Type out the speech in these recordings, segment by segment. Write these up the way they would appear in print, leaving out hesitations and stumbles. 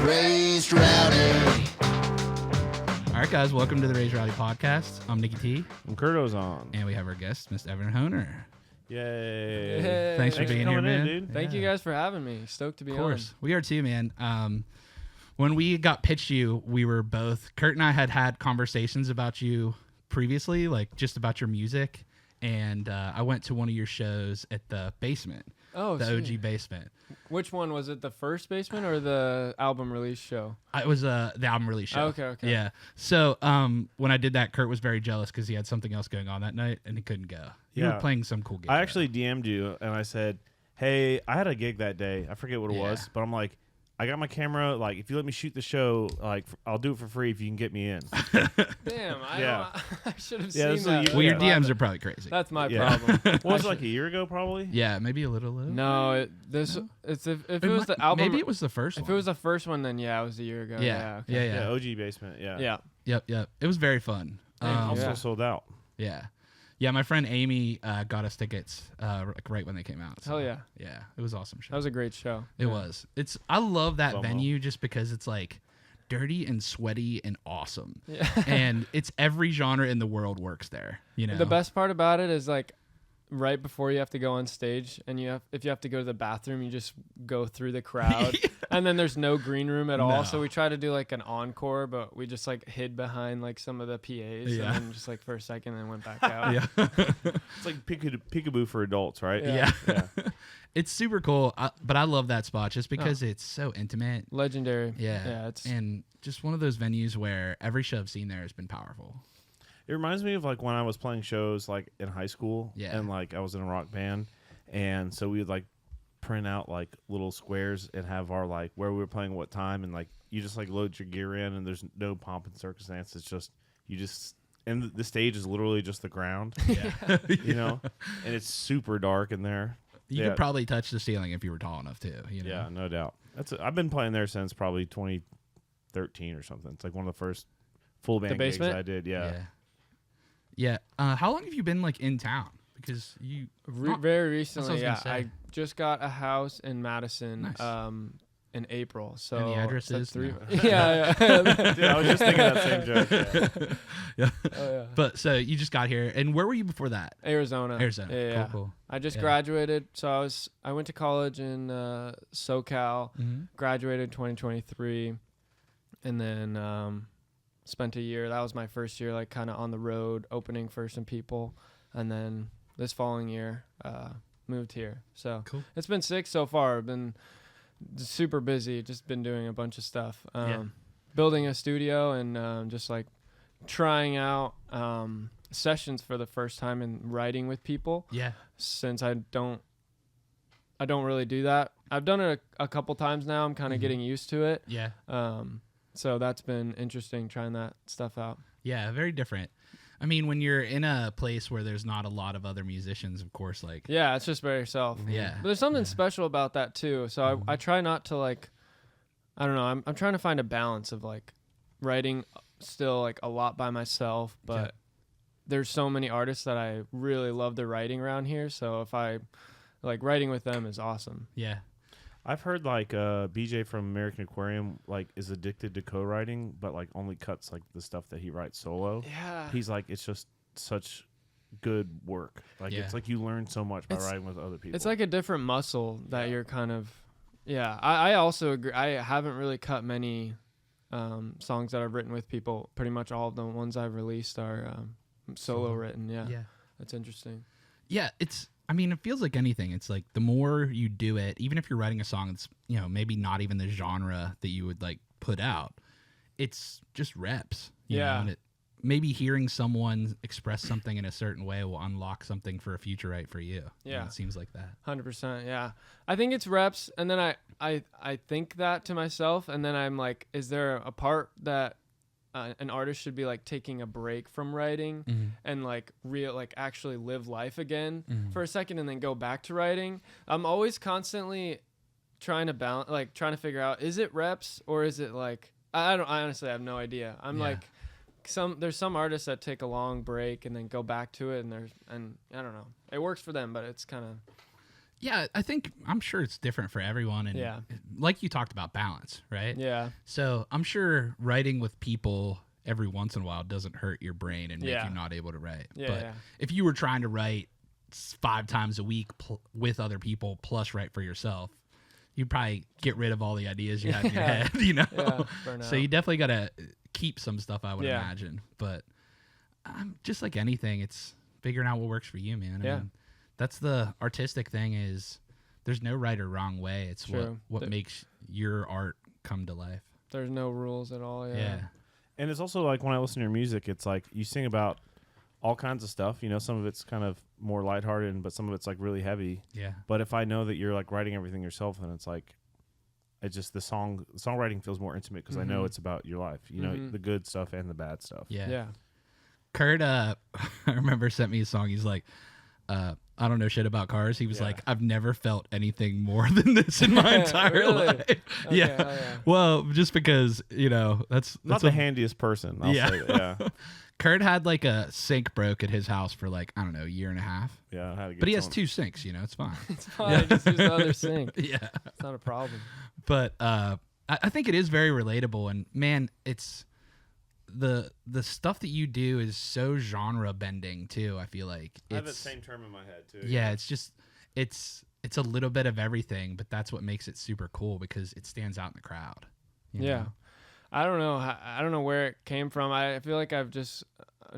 Raised Rowdy. All right, guys, welcome to the Raised Rowdy podcast. I'm Nicky T. I'm Ozan. And we have our guest, Mr. Evan Honer. Yay. Hey. Thanks for being here, man. Dude. Thank you guys for having me. Stoked to be on. Of course. We are too, man. When we got pitched you, we were both, Kurt and I had conversations about you previously, like just about your music. And I went to one of your shows at the basement. Oh, the sweet. OG basement. Which one was it? The first basement or the album release show? It was the album release show. Okay. Yeah. So when I did that, Kurt was very jealous because he had something else going on that night and he couldn't go. You were playing some cool gig. I actually DM'd you and I said, hey, I had a gig that day. I forget what it was, but I'm like, I got my camera. Like, if you let me shoot the show, like, I'll do it for free if you can get me in. Damn, Yeah. I should have Yeah, seen so that. you- Well, your Yeah. DMs are probably crazy. That's my Yeah. problem. What was it, like a year ago, probably? Yeah, maybe a little. No, if it was the album, Maybe it was the first one. If it was the first one, then yeah, it was a year ago. Yeah. Okay. Yeah. OG basement. Yeah. Yeah. Yep. It was very fun. Also Yeah. sold out. Yeah, my friend Amy got us tickets like right when they came out. So, Hell yeah. Yeah, it was awesome show. That was a great show. It was. I love that FOMO. venue just because it's like dirty and sweaty and awesome. Yeah. And it's every genre in the world works there. You know. The best part about it is like right before you have to go on stage and if you have to go to the bathroom, you just go through the crowd. And then there's no green room at all. So we try to do like an encore, but we just like hid behind like some of the PAs and then just like for a second and then went back out. Yeah. It's like peekaboo for adults, right? Yeah. Yeah. It's super cool, but I love that spot just because it's so intimate. Legendary. Yeah. And just one of those venues where every show I've seen there has been powerful. It reminds me of like when I was playing shows like in high school. Yeah. And like I was in a rock band. And so we would like print out like little squares and have our like where we were playing what time, and like you just like load your gear in and there's no pomp and circumstance. It's just and the stage is literally just the ground. Yeah. You know? And it's super dark in there. You could probably touch the ceiling if you were tall enough too. You know? Yeah, no doubt. I've been playing there since probably 2013 or something. It's like one of the first full band gigs basement? I did. Yeah. How long have you been like in town? Because you Very recently, gonna say. I just got a house in Madison Nice. in April. So And the address that's is? 3. No. Yeah. Dude, I was just thinking that same joke. Yeah. Oh, yeah. But so you just got here, and where were you before that? Arizona. Arizona. Yeah. Cool. I just Yeah. graduated. So I went to college in SoCal, Mm-hmm. graduated 2023, and then spent a year. That was my first year, like kind of on the road, opening for some people. And then this following year, moved here. So Cool. it's been sick so far. I've been super busy. Just been doing a bunch of stuff. Building a studio and just like trying out sessions for the first time and writing with people. Yeah. Since I don't really do that. I've done it a couple times now. I'm kind of getting used to it. Yeah. So that's been interesting trying that stuff out. Yeah. Very different. I mean, when you're in a place where there's not a lot of other musicians, of course, like Yeah, it's just by yourself. Yeah. But there's something special about that too. So I try not to like, I don't know. I'm trying to find a balance of like writing still like a lot by myself, but there's so many artists that I really love their writing around here. So if I like writing with them is awesome. yeah. I've heard like BJ from American Aquarium like is addicted to co-writing, but like only cuts like the stuff that he writes solo. Yeah. He's like, it's just such good work. Like it's like you learn so much by writing with other people. It's like a different muscle that you're kind of, I also agree. I haven't really cut many songs that I've written with people. Pretty much all of the ones I've released are solo written. Yeah. Yeah. That's interesting. Yeah. It feels like anything. It's like the more you do it, even if you're writing a song that's, maybe not even the genre that you would like put out, it's just reps. You know, and maybe hearing someone express something in a certain way will unlock something for a future right for you. Yeah. It seems like that. 100%. Yeah. I think it's reps. And then I think that to myself. And then I'm like, is there a part that an artist should be like taking a break from writing and like actually live life again for a second and then go back to writing? I'm always constantly trying to balance, like trying to figure out, is it reps or is it like, I honestly have no idea. I'm like, there's some artists that take a long break and then go back to it and I don't know. It works for them, but it's kind of Yeah, I'm sure it's different for everyone. And like you talked about balance, right? Yeah. So I'm sure writing with people every once in a while doesn't hurt your brain and make you not able to write. But if you were trying to write 5 times a week with other people plus write for yourself, you'd probably get rid of all the ideas you had in your head, you know? So you definitely got to keep some stuff, I would imagine. But just like anything, it's figuring out what works for you, man. I mean, that's the artistic thing is there's no right or wrong way. It's what makes your art come to life. There's no rules at all. Yeah. And it's also like when I listen to your music, it's like you sing about all kinds of stuff. You know, some of it's kind of more lighthearted, but some of it's like really heavy. Yeah. But if I know that you're like writing everything yourself, then it's like, it's just the songwriting feels more intimate because I know it's about your life. You know, the good stuff and the bad stuff. Yeah. Yeah. Kurt, I remember sent me a song. He's like, I don't know shit about cars. He was like, I've never felt anything more than this in my entire life. Okay, yeah. Well, just because, you know, that's not the handiest person. I'll say that. Yeah. Kurt had like a sink broke at his house for like, I don't know, a year and a half. Yeah. I had to get but he has 2 sinks, you know, it's fine. It's fine. Just use the other sink. Yeah. It's not a problem. But I think it is very relatable. And man, it's the stuff that you do is so genre bending too. I feel like I have that same term in my head too. Yeah, it's just it's a little bit of everything, but that's what makes it super cool because it stands out in the crowd. You know? I don't know. I don't know where it came from. I feel like I've just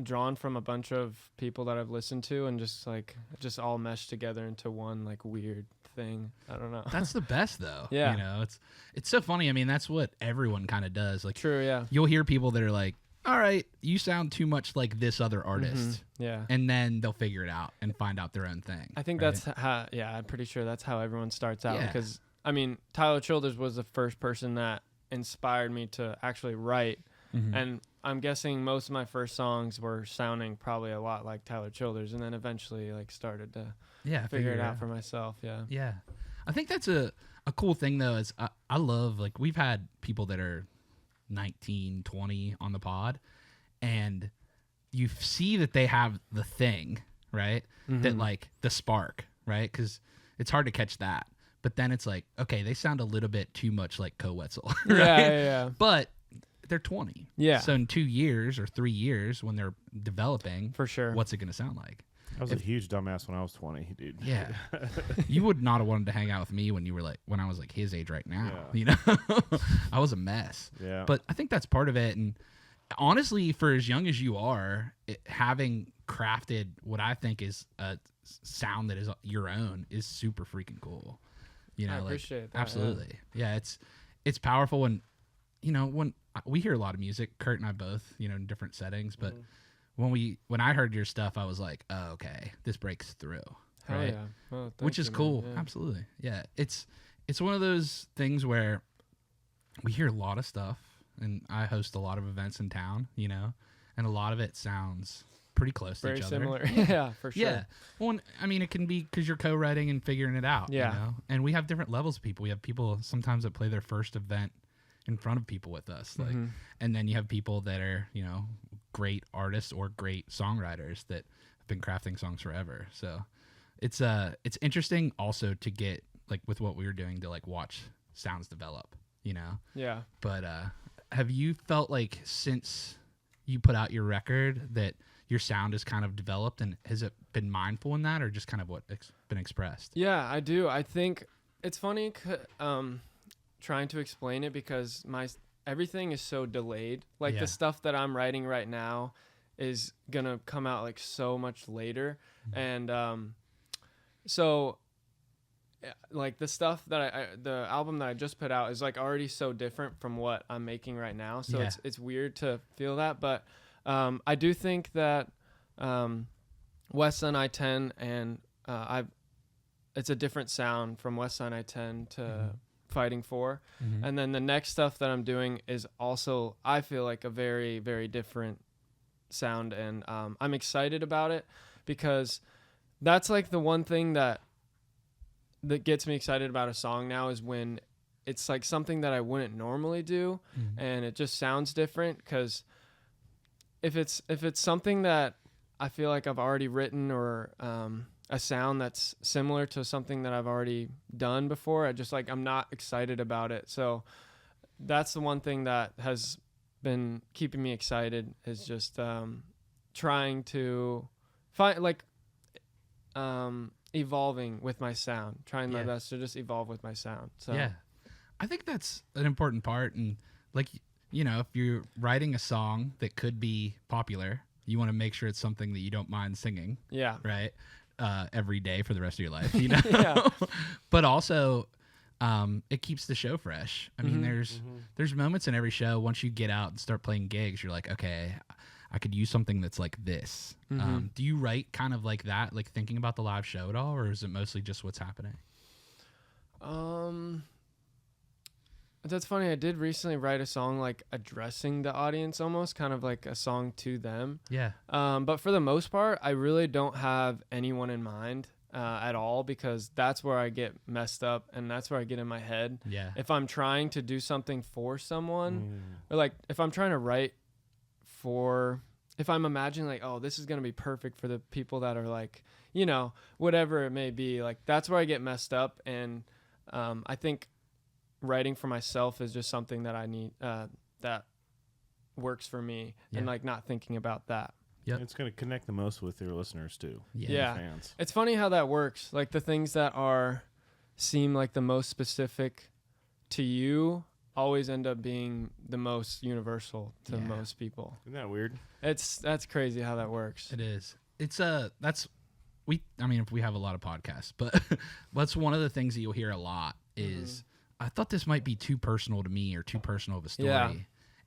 drawn from a bunch of people that I've listened to and just all meshed together into one like weird thing. I don't know. That's the best though. Yeah. You know, it's so funny. I mean, that's what everyone kind of does. Like, true. Yeah. You'll hear people that are like, all right, you sound too much like this other artist. Yeah. And then they'll figure it out and find out their own thing. I think that's how, I'm pretty sure that's how everyone starts out. Because, I mean, Tyler Childers was the first person that inspired me to actually write. And I'm guessing most of my first songs were sounding probably a lot like Tyler Childers. And then eventually, like, started to figure it out for myself. Yeah. Yeah. I think that's a cool thing, though, is I love, like, we've had people that are 19, 20 on the pod, and you see that they have the thing, right? That like the spark, right? Because it's hard to catch that. But then it's like, okay, they sound a little bit too much like Co Wetzel, right? Yeah. But they're 20. Yeah. So in 2 years or 3 years when they're developing, for sure, what's it going to sound like? I was a huge dumbass when I was 20, dude. Yeah. You would not have wanted to hang out with me when I was like his age right now. Yeah. You know? I was a mess. Yeah. But I think that's part of it. And honestly, for as young as you are, having crafted what I think is a sound that is your own is super freaking cool. You know, I appreciate that. Absolutely. Yeah, it's powerful. And, you know, when we hear a lot of music, Kurt and I both, you know, in different settings, but when I heard your stuff, I was like, oh, okay, this breaks through, right? Yeah. Well, which is cool. Yeah. Absolutely. Yeah. It's one of those things where we hear a lot of stuff, and I host a lot of events in town, you know, and a lot of it sounds pretty close to each other. Very similar. Yeah, for sure. Yeah. Well, I mean, it can be because you're co-writing and figuring it out. Yeah. You know? And we have different levels of people. We have people sometimes that play their first event in front of people with us, like, and then you have people that are, you know, great artists or great songwriters that have been crafting songs forever. So it's interesting also to get, like, with what we were doing, to like watch sounds develop, you know? Yeah. But have you felt like since you put out your record that your sound has kind of developed, and has it been mindful in that, or just kind of what been expressed? Yeah, I do. I think it's funny trying to explain it because everything is so delayed. Like the stuff that I'm writing right now is gonna come out like so much later, and so like the stuff that the album that I just put out is like already so different from what I'm making right now. So it's weird to feel that, but I do think that West Side I-10 and it's a different sound from West Side I-10 to Fighting For. And then the next stuff that I'm doing is also, I feel like, a very, very different sound, and I'm excited about it because that's like the one thing that gets me excited about a song now is when it's like something that I wouldn't normally do, and it just sounds different. Because if it's something that I feel like I've already written or a sound that's similar to something that I've already done before. I'm not excited about it. So that's the one thing that has been keeping me excited, is just trying to find evolving with my sound, trying my best to just evolve with my sound. So yeah, I think that's an important part. And like, you know, if you're writing a song that could be popular, you want to make sure it's something that you don't mind singing. Yeah. Right. Every day for the rest of your life, you know. Yeah. But also, it keeps the show fresh. I mean, Mm-hmm. there's moments in every show, once you get out and start playing gigs, you're like, okay, I could use something that's like this. Mm-hmm. Do you write kind of like that, like thinking about the live show at all, or is it mostly just what's happening? That's funny. I did recently write a song like addressing the audience, almost kind of like a song to them. Yeah. But for the most part, I really don't have anyone in mind at all, because that's where I get messed up and that's where I get in my head. Yeah. If I'm trying to do something for someone, or like if I'm trying to write if I'm imagining like, oh, this is going to be perfect for the people that are like, you know, whatever it may be, like that's where I get messed up. And I think writing for myself is just something that I need, that works for me, and like not thinking about that. Yep. It's going to connect the most with your listeners too. Yeah. Fans. It's funny how that works. Like the things that seem like the most specific to you always end up being the most universal to most people. Isn't that weird? That's crazy how that works. It is. It's I mean, if we have a lot of podcasts, but that's one of the things that you'll hear a lot is, I thought this might be too personal to me, or too personal of a story. Yeah.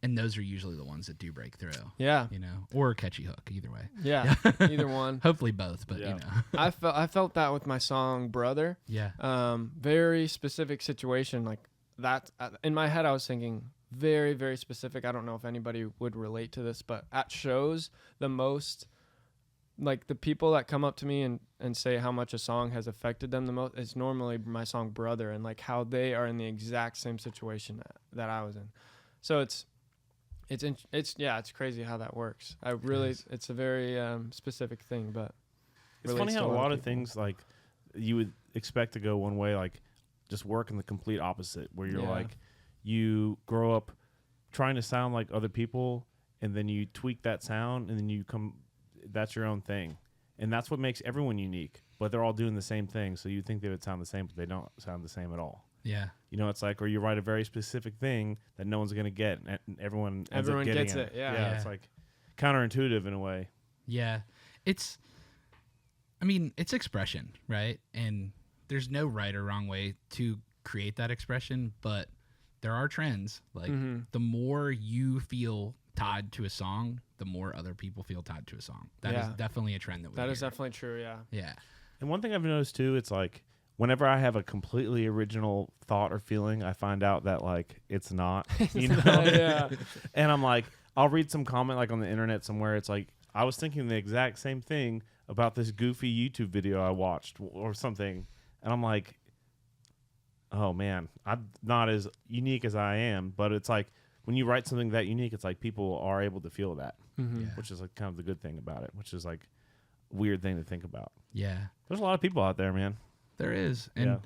And those are usually the ones that do break through. Yeah. You know, or a catchy hook, either way. Yeah. Either one. Hopefully both, but you know. I felt that with my song Brother. Yeah. Very specific situation, like that. In my head I was thinking very, very specific. I don't know if anybody would relate to this, but at shows, the most, like the people that come up to me and say how much a song has affected them the most is normally my song Brother, and like how they are in the exact same situation that I was in. So it's crazy how that works. It's a very specific thing, but it's funny how a lot of things like you would expect to go one way, like just work in the complete opposite, where you're like, you grow up trying to sound like other people, and then you tweak that sound, and then that's your own thing. And that's what makes everyone unique, but they're all doing the same thing. So you think they would sound the same, but they don't sound the same at all. Yeah. You know, it's like, or you write a very specific thing that no one's going to get, and everyone gets it. Yeah. It's like counterintuitive in a way. Yeah. It's expression, right? And there's no right or wrong way to create that expression, but there are trends. Like the more you feel tied to a song, the more other people feel tied to a song. That is definitely a trend that is definitely true. Yeah. Yeah. And one thing I've noticed too, it's like whenever I have a completely original thought or feeling, I find out that like it's not, you know? Yeah. And I'm like, I'll read some comment like on the internet somewhere. It's like, I was thinking the exact same thing about this goofy YouTube video I watched or something. And I'm like, oh man, I'm not as unique as I am, but it's like when you write something that unique, it's like people are able to feel that, which is like kind of the good thing about it, which is like a weird thing to think about. Yeah. There's a lot of people out there, man. There is. And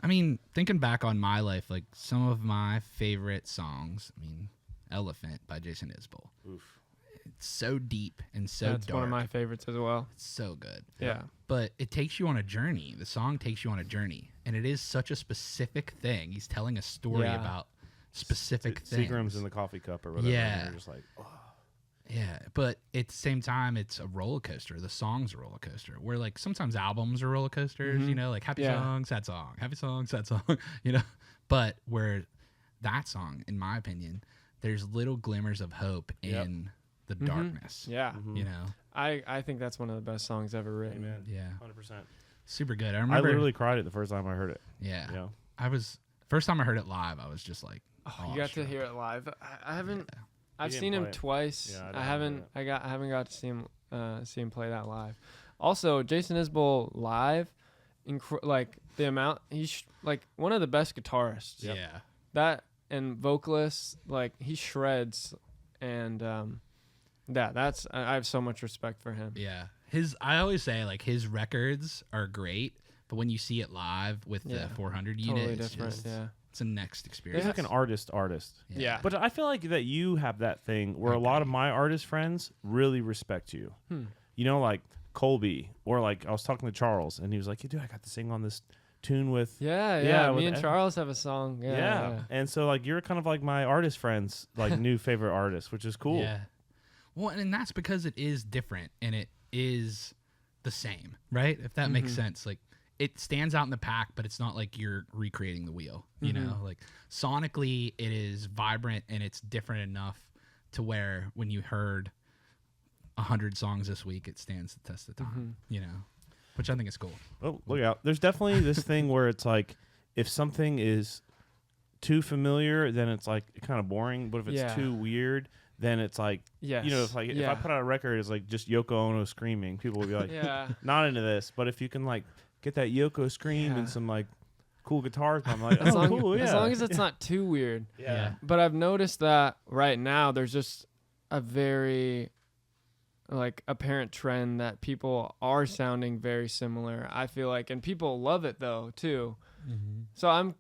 I mean, thinking back on my life, like some of my favorite songs, Elephant by Jason Isbell. Oof. It's so deep and so That's dark. one of my favorites as well. It's so good. Yeah. But it takes you on a journey. The song takes you on a journey. And it is such a specific thing. He's telling a story about specific things. Seagram's in the coffee cup or whatever. Yeah. And you're just like, oh. Yeah. But at the same time, it's a roller coaster. The song's a roller coaster. Where like sometimes albums are roller coasters, you know, like happy song, sad song, happy song, sad song, you know. But where that song, in my opinion, there's little glimmers of hope in the darkness. Yeah. You know? I think that's one of the best songs ever written. Amen. Yeah. 100%. Super good. I I remember. literally cried it the first time I heard it. Yeah. You know? First time I heard it live, I was just like, You got to hear it live. I haven't. I've seen him twice. Yeah, I haven't got to see him play that live. Also, Jason Isbell live, like the amount he's like one of the best guitarists. Yeah. That and vocalists, like he shreds, and that's I have so much respect for him. Yeah. I always say like his records are great, but when you see it live with the 400 unit, Totally it's different. just, Yeah. it's a next experience. He's like an artist. Yeah. But I feel like that you have that thing where a lot of my artist friends really respect you. You know, like Colby, or like I was talking to Charles, and he was like, "Yeah, dude, I got to sing on this tune with." Yeah. with Me and Charles have a song. Yeah. And so like you're kind of like my artist friends, like new favorite artist, which is cool. Yeah. Well, and that's because it is different and it is the same, right? If that makes sense. Like it stands out in the pack, but it's not like you're recreating the wheel, you know? Like sonically it is vibrant and it's different enough to where when you heard 100 songs this week, it stands the test of time, you know? Which I think is cool. Oh, look out. There's definitely this thing where it's like if something is too familiar, then it's like kind of boring, but if it's too weird, then it's like, you know, it's like if I put out a record, it's like just Yoko Ono screaming, people will be like, not into this. But if you can like get that Yoko scream and some like cool guitars, I'm like, As long as it's not too weird. Yeah. But I've noticed that right now there's just a very like apparent trend that people are sounding very similar. I feel like, and people love it though too. So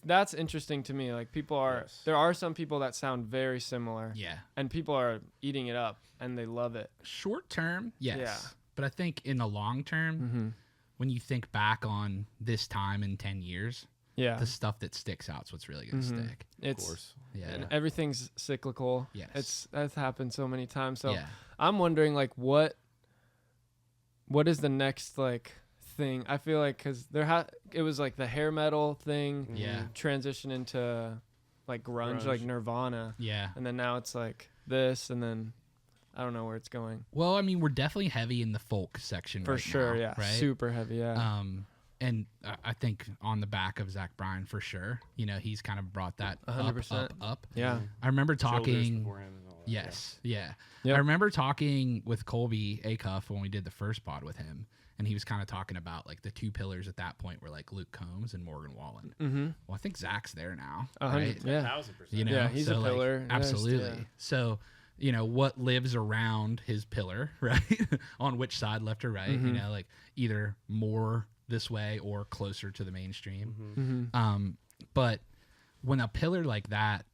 that's interesting to me. Like people are, there are some people that sound very similar. Yeah. And people are eating it up and they love it. Short term, yes. Yeah. But I think in the long term, when you think back on this time in 10 years, the stuff that sticks out is what's really going to stick. It's, of course. Yeah. And everything's cyclical. Yes. That's happened so many times. So I'm wondering like what is the next like thing? I feel like because it was like the hair metal thing transition into like grunge, like Nirvana. Yeah. And then now it's like this, and then I don't know where it's going. Well, I mean, we're definitely heavy in the folk section For right sure, now, yeah. right? Super heavy, yeah. And I think on the back of Zach Bryan, for sure, you know, he's kind of brought that 100%. up. Yeah. I remember Shoulders talking. beforehand and all that, Yes, yeah. Yep. I remember talking with Colby Acuff when we did the first pod with him, and he was kind of talking about like the two pillars at that point were like Luke Combs and Morgan Wallen. Well, I think Zach's there now, right? Yeah. 1000%. You know, Yeah, he's a so, like, pillar. absolutely. Yeah. So, you know, what lives around his pillar, right? On which side, left or right? You know, like either more this way or closer to the mainstream. But when a pillar like that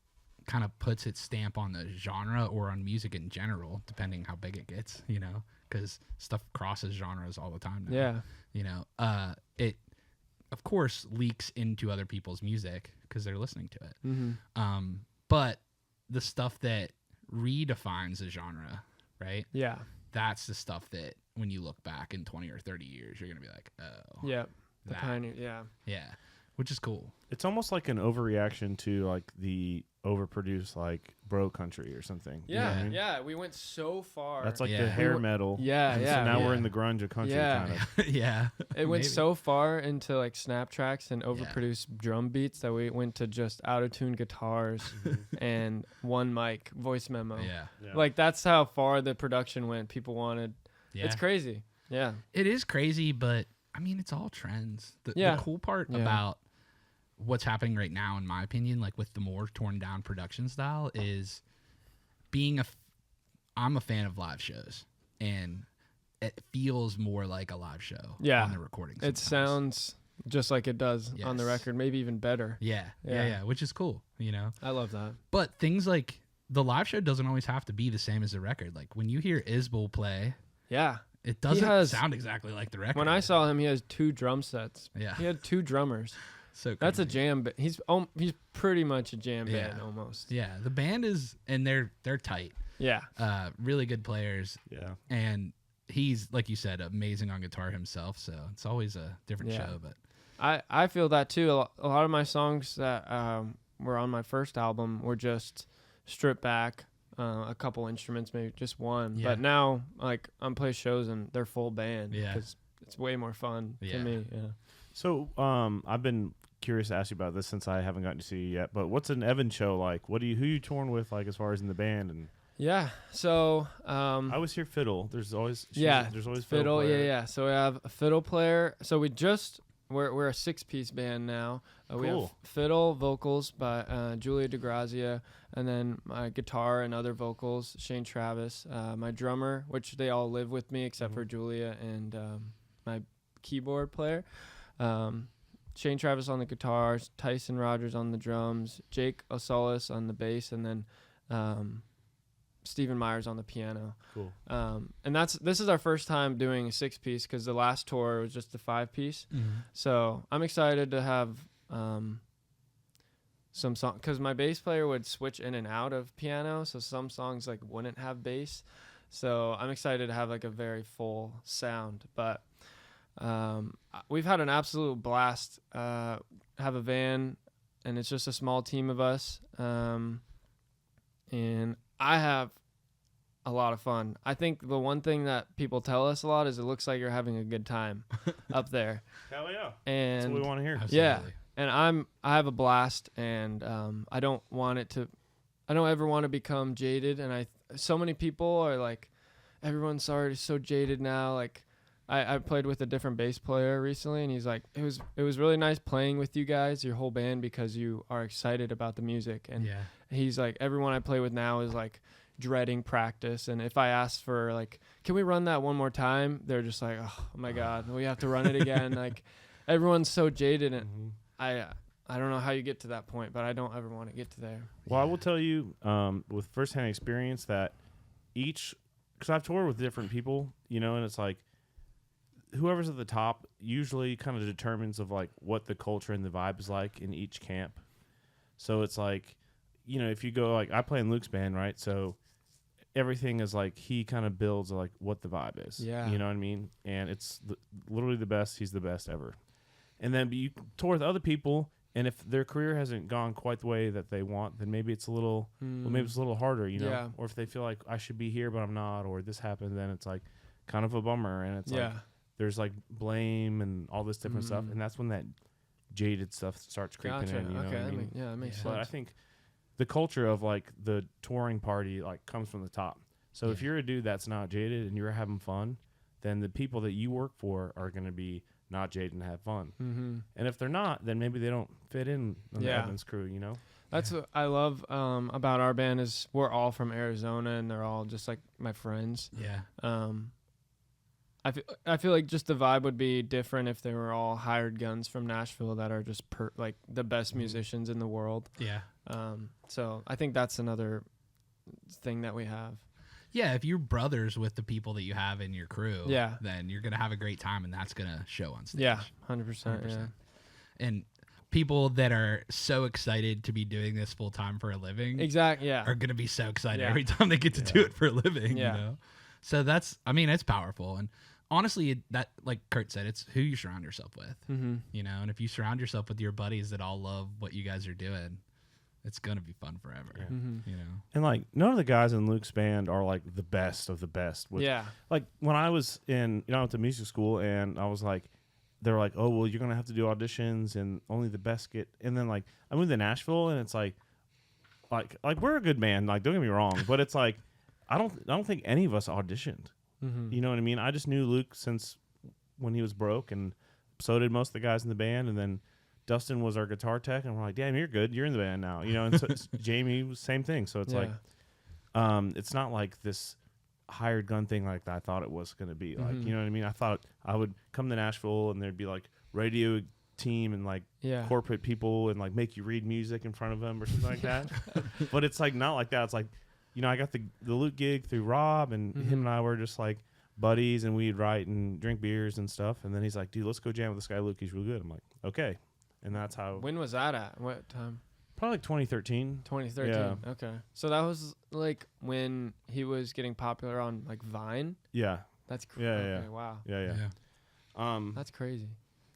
kind of puts its stamp on the genre or on music in general, depending how big it gets, you know, because stuff crosses genres all the time now. Yeah. You know, it of course leaks into other people's music because they're listening to it. But the stuff that redefines a genre, right? Yeah. That's the stuff that when you look back in 20 or 30 years, you're going to be like, oh. Yeah. The that. pioneer. Yeah. Yeah. Which is cool. It's almost like an overreaction to like the overproduced like bro country or something. You know what I mean? Yeah. We went so far. That's like Yeah. the hair metal. Yeah, And yeah. So now we're Yeah. in the grunge of country Yeah. kind of. Yeah. It went Maybe. so far into like snap tracks and overproduced drum beats that we went to just out of tune guitars and one mic voice memo. Yeah. Like that's how far the production went. People wanted. Yeah. It's crazy. Yeah. It is crazy, but I mean, it's all trends. The cool part about what's happening right now, in my opinion, like with the more torn down production style, is I'm a fan of live shows, and it feels more like a live show on the recording. It sounds just like it does on the Yes. record, maybe even better. Yeah, which is cool, you know. I love that. But things like the live show doesn't always have to be the same as the record. Like when you hear Isbell play, Yeah. it doesn't sound exactly like the record. When I saw him, he has 2 drum sets. Yeah. He had 2 drummers. So That's a crazy. jam. He's pretty much a jam band almost. Yeah, the band is, and they're tight. Yeah. Really good players. Yeah. And he's, like you said, amazing on guitar himself. So it's always a different show. But I feel that too. A lot of my songs that were on my first album were just stripped back, a couple instruments, maybe just one. Yeah. But now, like, I'm playing shows and they're full band. Yeah. Because it's way more fun to me. Yeah. So I've been curious to ask you about this since I haven't gotten to see you yet. But what's an Evan show like? Who you torn with, like as far as in the band? And Yeah. So I always hear fiddle. There's always there's always fiddle. player. Yeah. So we have a fiddle player. So we we're a 6-piece band now. We have Cool. fiddle, vocals by Julia DeGrazia, and then my guitar and other vocals, Shane Travis. My drummer, which they all live with me except for Julia, and my keyboard player. Shane Travis on the guitars, Tyson Rogers on the drums, Jake Osalis on the bass, and then Stephen Myers on the piano. Cool. And this is our first time doing a 6-piece because the last tour was just a 5-piece. So I'm excited to have some songs, because my bass player would switch in and out of piano, so some songs like wouldn't have bass. So I'm excited to have like a very full sound. But we've had an absolute blast. Have a van, and it's just a small team of us. And I have a lot of fun. I think the one thing that people tell us a lot is it looks like you're having a good time up there. Hell yeah. And That's what we want to hear. yeah, and I have a blast, and I don't ever want to become jaded. And so many people are like, everyone's already so jaded now. Like, I played with a different bass player recently, and he's like, it was really nice playing with you guys, your whole band, because you are excited about the music. And he's like, everyone I play with now is like dreading practice. And if I ask for like, can we run that one more time? They're just like, oh my God, we have to run it again. Like, everyone's so jaded, and I don't know how you get to that point, but I don't ever want to get to there. Well, I will tell you with firsthand experience that because I've toured with different people, and it's like, whoever's at the top usually kind of determines of like what the culture and the vibe is like in each camp. So it's like, if you go, like, I play in Luke's band, right? So everything is like, he kind of builds like what the vibe is. Yeah. You know what I mean? And it's literally the best. He's the best ever. And then you tour with other people, and if their career hasn't gone quite the way that they want, then maybe it's a little, maybe it's a little harder, Yeah. Or if they feel like I should be here, but I'm not, or this happened, then it's like kind of a bummer. And it's like, there's like blame and all this different stuff, and that's when that jaded stuff starts creeping in. You know what I mean? That makes sense. But I think the culture of like the touring party like comes from the top. So if you're a dude that's not jaded and you're having fun, then the people that you work for are going to be not jaded and have fun. And if they're not, then maybe they don't fit in on the Evans crew. That's what I love about our band is we're all from Arizona, and they're all just like my friends. I feel like just the vibe would be different if they were all hired guns from Nashville that are just like the best musicians in the world. So I think that's another thing that we have. Yeah, if you're brothers with the people that you have in your crew, then you're gonna have a great time, and that's gonna show on stage. 100%. Yeah. And people that are so excited to be doing this full time for a living, are gonna be so excited every time they get to do it for a living. So it's powerful. And honestly, that, like Kurt said, it's who you surround yourself with. And if you surround yourself with your buddies that all love what you guys are doing, it's gonna be fun forever. And like, none of the guys in Luke's band are like the best of the best. Like when I was I went to music school, and I was like, they were like, oh well, you're gonna have to do auditions, and only the best get. And then like I moved to Nashville, and it's like we're a good band. Like, don't get me wrong, but it's like I don't think any of us auditioned. You know what I mean? I just knew Luke since when he was broke, and so did most of the guys in the band. And then Dustin was our guitar tech, and we're like, damn, you're good. You're in the band now. And so Jamie was same thing. So it's like, it's not like this hired gun thing like I thought it was going to be. Like, you know what I mean? I thought I would come to Nashville, and there'd be like radio team and like corporate people, and like make you read music in front of them or something like that. But it's like not like that. It's like, I got the Luke gig through Rob, and him and I were just like buddies, and we'd write and drink beers and stuff. And then he's like, dude, let's go jam with this guy Luke. He's real good. I'm like, okay. And that's how. When was that at? What time? Probably like 2013. 2013. Yeah. Okay. So that was like when he was getting popular on like Vine. Yeah. That's crazy. Okay, wow. Yeah. That's crazy.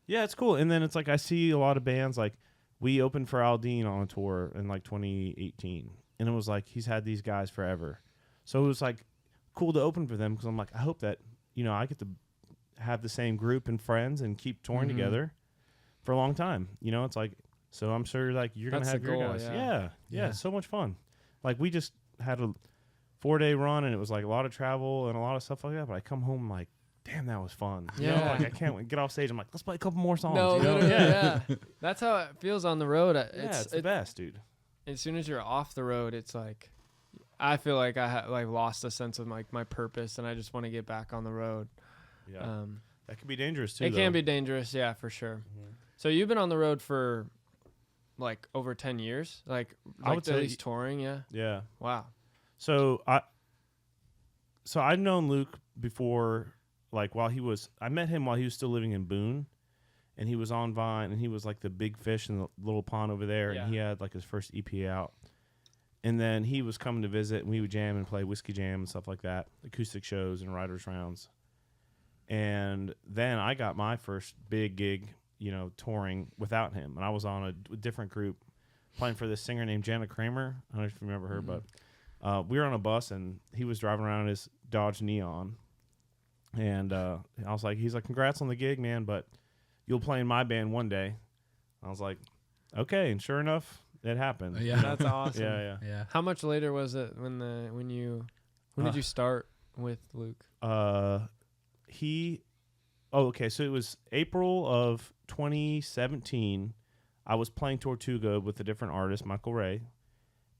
Yeah, it's cool. And then it's like I see a lot of bands, like we opened for Aldine on a tour in like 2018. And it was like he's had these guys forever. So it was like cool to open for them, because I'm like, I hope that, I get to have the same group and friends and keep touring together for a long time. It's like, so I'm sure like you're going to have your guys. Yeah. So much fun. Like we just had a 4-day run, and it was like a lot of travel and a lot of stuff like that. But I come home like, damn, that was fun. You Yeah. know, like I can't wait. Get off stage. I'm like, let's play a couple more songs. No, you know? literally, yeah. yeah. That's how it feels on the road. It's the best, dude. As soon as you're off the road, it's like I feel like I like lost a sense of like my purpose, and I just want to get back on the road. Yeah. That can be dangerous too. It can be dangerous, yeah, for sure. Mm-hmm. So you've been on the road for like over 10 years, like I would at say least touring, yeah. Yeah. Wow. So I'd known Luke before, like I met him while he was still living in Boone, and he was on Vine, and he was like the big fish in the little pond over there, Yeah. and he had like his first EP out. And then he was coming to visit, and we would jam and play Whiskey Jam and stuff like that, acoustic shows and writers' rounds. And then I got my first big gig, you know, touring without him. And I was on a different group playing for this singer named Jana Kramer. I don't know if you remember her, but we were on a bus, and he was driving around in his Dodge Neon. And I was like, he's like, congrats on the gig, man, but you'll play in my band one day. I was like, okay. And sure enough, it happened. Yeah. That's awesome. Yeah. How much later was it when did you start with Luke? Okay, so it was April of 2017. I was playing Tortuga with a different artist, Michael Ray,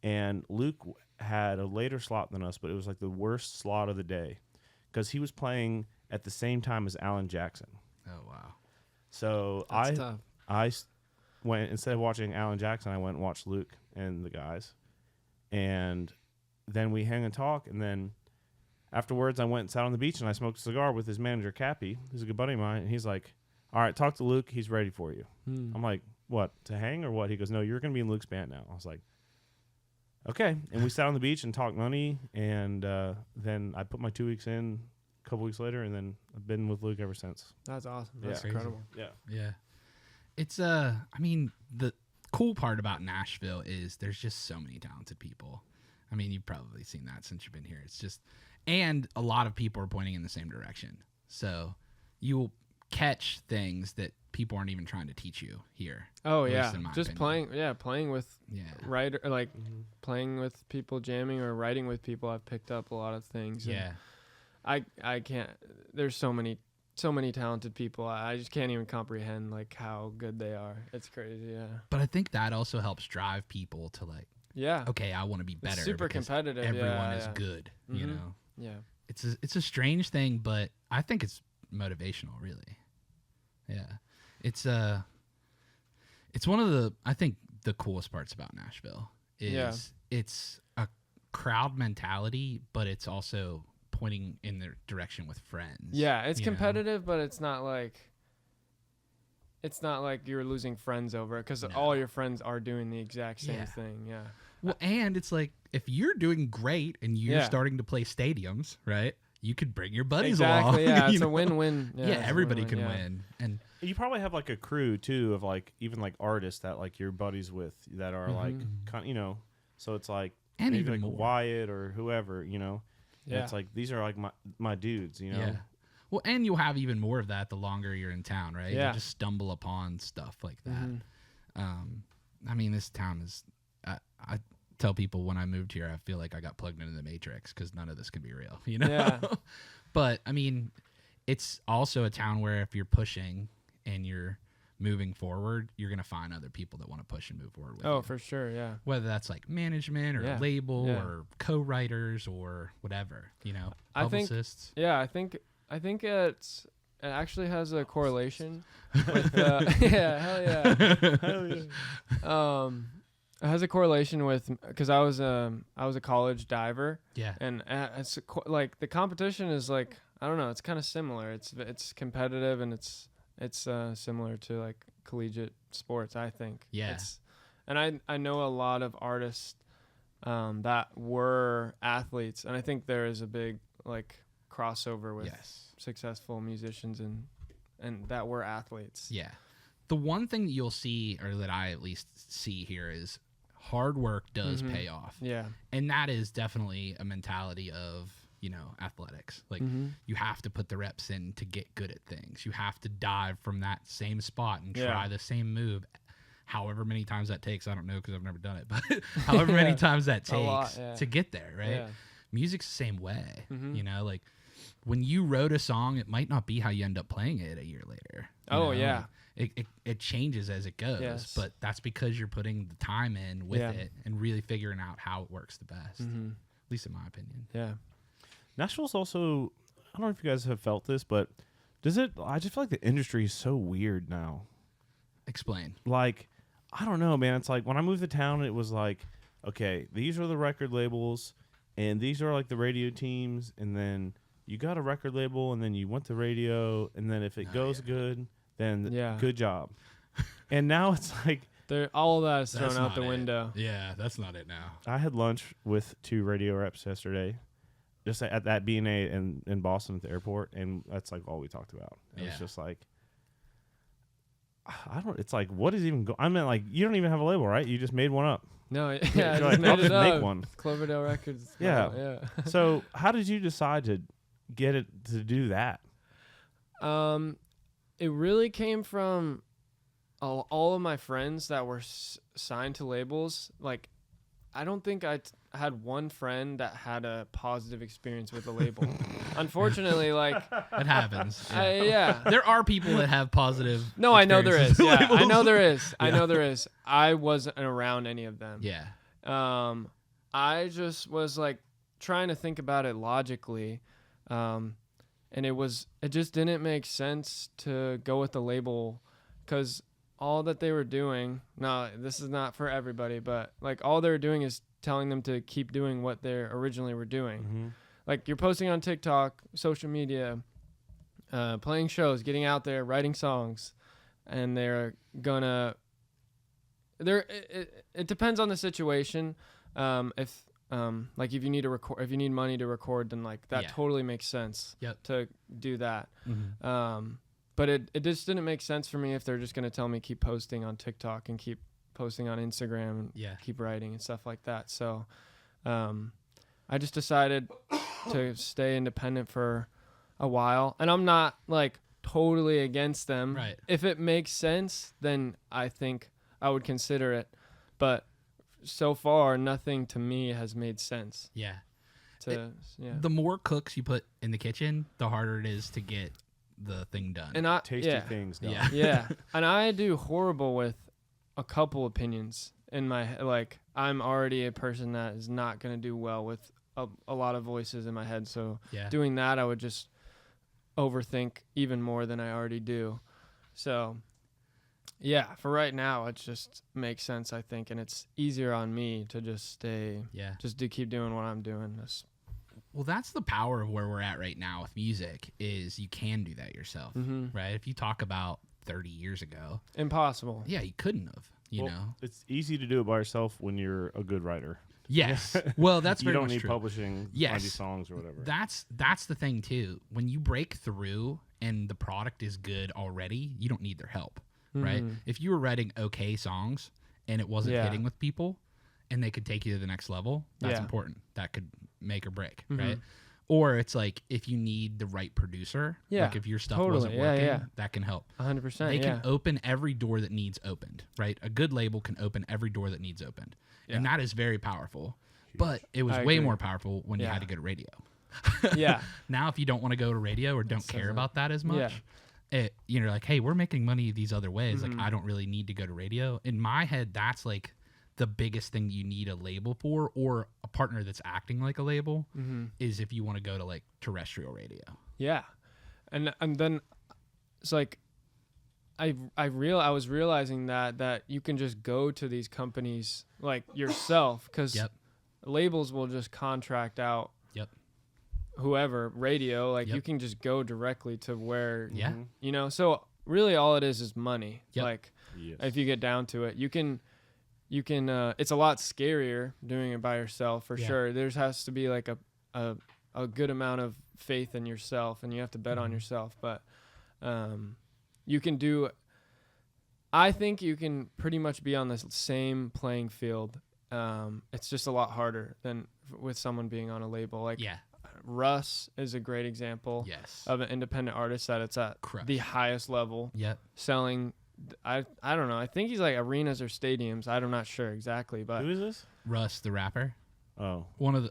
and Luke had a later slot than us, but it was like the worst slot of the day because he was playing at the same time as Alan Jackson. Oh wow. So That's tough. I went, instead of watching Alan Jackson, I went and watched Luke and the guys, and then we hang and talk, and then afterwards, I went and sat on the beach, and I smoked a cigar with his manager, Cappy, who's a good buddy of mine, and he's like, all right, talk to Luke. He's ready for you. I'm like, what, to hang or what? He goes, no, you're going to be in Luke's band now. I was like, okay. And we sat on the beach and talked money, and then I put my 2 weeks in a couple weeks later, and then I've been with Luke ever since. That's awesome. Yeah. That's Crazy. incredible. Yeah. Yeah. It's I mean, the cool part about Nashville is there's just so many talented people. I mean, you've probably seen that since you've been here. It's just, and a lot of people are pointing in the same direction. So you'll catch things that people aren't even trying to teach you here. Oh at yeah, least in my just opinion. playing with writer, like playing with people, jamming or writing with people. I've picked up a lot of things. Yeah. I can't. There's so many talented people. I just can't even comprehend like how good they are. It's crazy. Yeah. But I think that also helps drive people to like, Yeah. okay, I want to be better. It's super because competitive. Everyone is yeah. good, you Mhm. know? Yeah. It's a strange thing, but I think it's motivational, really. Yeah. It's one of the, I think the coolest parts about Nashville is it's a crowd mentality, but it's also pointing in the direction with friends. Yeah, it's you know? competitive, but it's not like you're losing friends over it because all your friends are doing the exact same thing. Yeah. Well, and it's like if you're doing great and you're starting to play stadiums, right? You could bring your buddies along. Yeah, it's you a know? win-win. Yeah, it's a everybody win-win, can yeah. win. And You probably have like a crew too of like even like artists that like you're buddies with that are like you know, so it's like And maybe even like more. Wyatt or whoever, you know. Yeah. It's like these are like my dudes, you know. yeah. Well, and you'll have even more of that the longer you're in town, right? Yeah. You just stumble upon stuff like that. Mhm. I mean, this town is. I tell people when I moved here, I feel like I got plugged into the Matrix because none of this can be real, you know. Yeah. But I mean, it's also a town where if you're pushing and you're moving forward, you're gonna find other people that want to push and move forward with you. Oh, for sure. Yeah. Whether that's like management or a label or co-writers or whatever, you know, publicists. I think it actually has a correlation with yeah, hell yeah. Hell yeah. It has a correlation with because I was a college diver. Yeah. And it's like the competition is like I don't know, it's kind of similar. It's competitive and it's similar to like collegiate sports, I think. Yeah. And I know a lot of artists that were athletes, and I think there is a big like crossover with successful musicians and that were athletes. Yeah. The one thing that you'll see, or that I at least see here, is hard work does pay off. Yeah. And that is definitely a mentality of, you know, athletics. Like you have to put the reps in to get good at things. You have to dive from that same spot and try the same move however many times that takes. I don't know because I've never done it, but however many times that takes to get there, right? Yeah. Music's the same way. You know, like when you wrote a song, it might not be how you end up playing it a year later. Yeah. It changes as it goes, Yes. but that's because you're putting the time in with it and really figuring out how it works the best. Mm-hmm. At least in my opinion. Yeah. Nashville's also, I don't know if you guys have felt this, but I just feel like the industry is so weird now. Explain. Like, I don't know, man. It's like when I moved to town, it was like, okay, these are the record labels, and these are like the radio teams, and then you got a record label, and then you went to radio, and then if it goes good, then good job. And now it's like all of that is thrown That's out not the it. window. Yeah, that's not it now. I had lunch with 2 radio reps yesterday, just at that B&A in Boston at the airport, and that's like all we talked about. It was just like, it's like, what is even I mean, like, you don't even have a label, right? You just made one up. No, You're yeah, I like, just made I'll it just up. make one. Cloverdale Records. Yeah. Yeah. So how did you decide to get it to do that? It really came from all of my friends that were signed to labels. Like, I don't think I had one friend that had a positive experience with a label. Unfortunately, like, It happens. there are people that have positive. No, I know there is. experiences with Yeah, I labels. know there is. I know there is. I wasn't around any of them. Yeah. I just was like trying to think about it logically, and it just didn't make sense to go with the label, because all that they were doing. No, this is not for everybody, but like all they were doing is telling them to keep doing what they originally were doing. Mm-hmm. Like, you're posting on TikTok, social media, playing shows, getting out there, writing songs, and they're gonna. It depends on the situation. If you need to record, if you need money to record, then like that totally makes sense. Yep. To do that. Mm-hmm. But it just didn't make sense for me if they're just gonna tell me keep posting on TikTok and keep posting on Instagram and keep writing and stuff like that. So, I just decided to stay independent for a while, and I'm not like totally against them. Right. If it makes sense, then I think I would consider it. But so far, nothing to me has made sense. Yeah. The The more cooks you put in the kitchen, the harder it is to get the thing done. and I Tasty things. Done. Yeah. yeah, and I do horrible with a couple opinions in my like. I'm already a person that is not going to do well with a lot of voices in my head. So doing that, I would just overthink even more than I already do. So yeah, for right now, it just makes sense, I think, and it's easier on me to just stay. Yeah. Just to keep doing what I'm doing. Well, that's the power of where we're at right now with music, is you can do that yourself, right? If you talk about 30 years ago, Impossible. yeah, you couldn't have, you know? It's easy to do it by yourself when you're a good writer. Yes. Well, that's You very don't much need true. publishing 90 songs or whatever. That's the thing too. When you break through and the product is good already, you don't need their help, right? If you were writing okay songs and it wasn't hitting with people and they could take you to the next level, that's important. That could make or break, right? Or it's like if you need the right producer, like if your stuff wasn't working, that can help. 100%. They can open every door that needs opened, right? A good label can open every door that needs opened. And that is very powerful. But it was way more powerful when you had to go to radio. Now, if you don't want to go to radio or don't care about that as much, you're like, hey, we're making money these other ways. Like, I don't really need to go to radio. In my head, that's like the biggest thing you need a label for, or a partner that's acting like a label, is if you want to go to like terrestrial radio. Yeah. And then it's like I was realizing that you can just go to these companies like yourself, because labels will just contract out whoever, radio, like you can just go directly to where you know. So really all it is money. Like if you get down to it, you can it's a lot scarier doing it by yourself for sure. There has to be like a good amount of faith in yourself, and you have to bet on yourself, but you can do, I think you can pretty much be on the same playing field. It's just a lot harder than with someone being on a label. Like Russ is a great example of an independent artist that it's at the highest level. Selling, I don't know. I think he's like arenas or stadiums. I'm not sure exactly, but who is this? Russ, the rapper.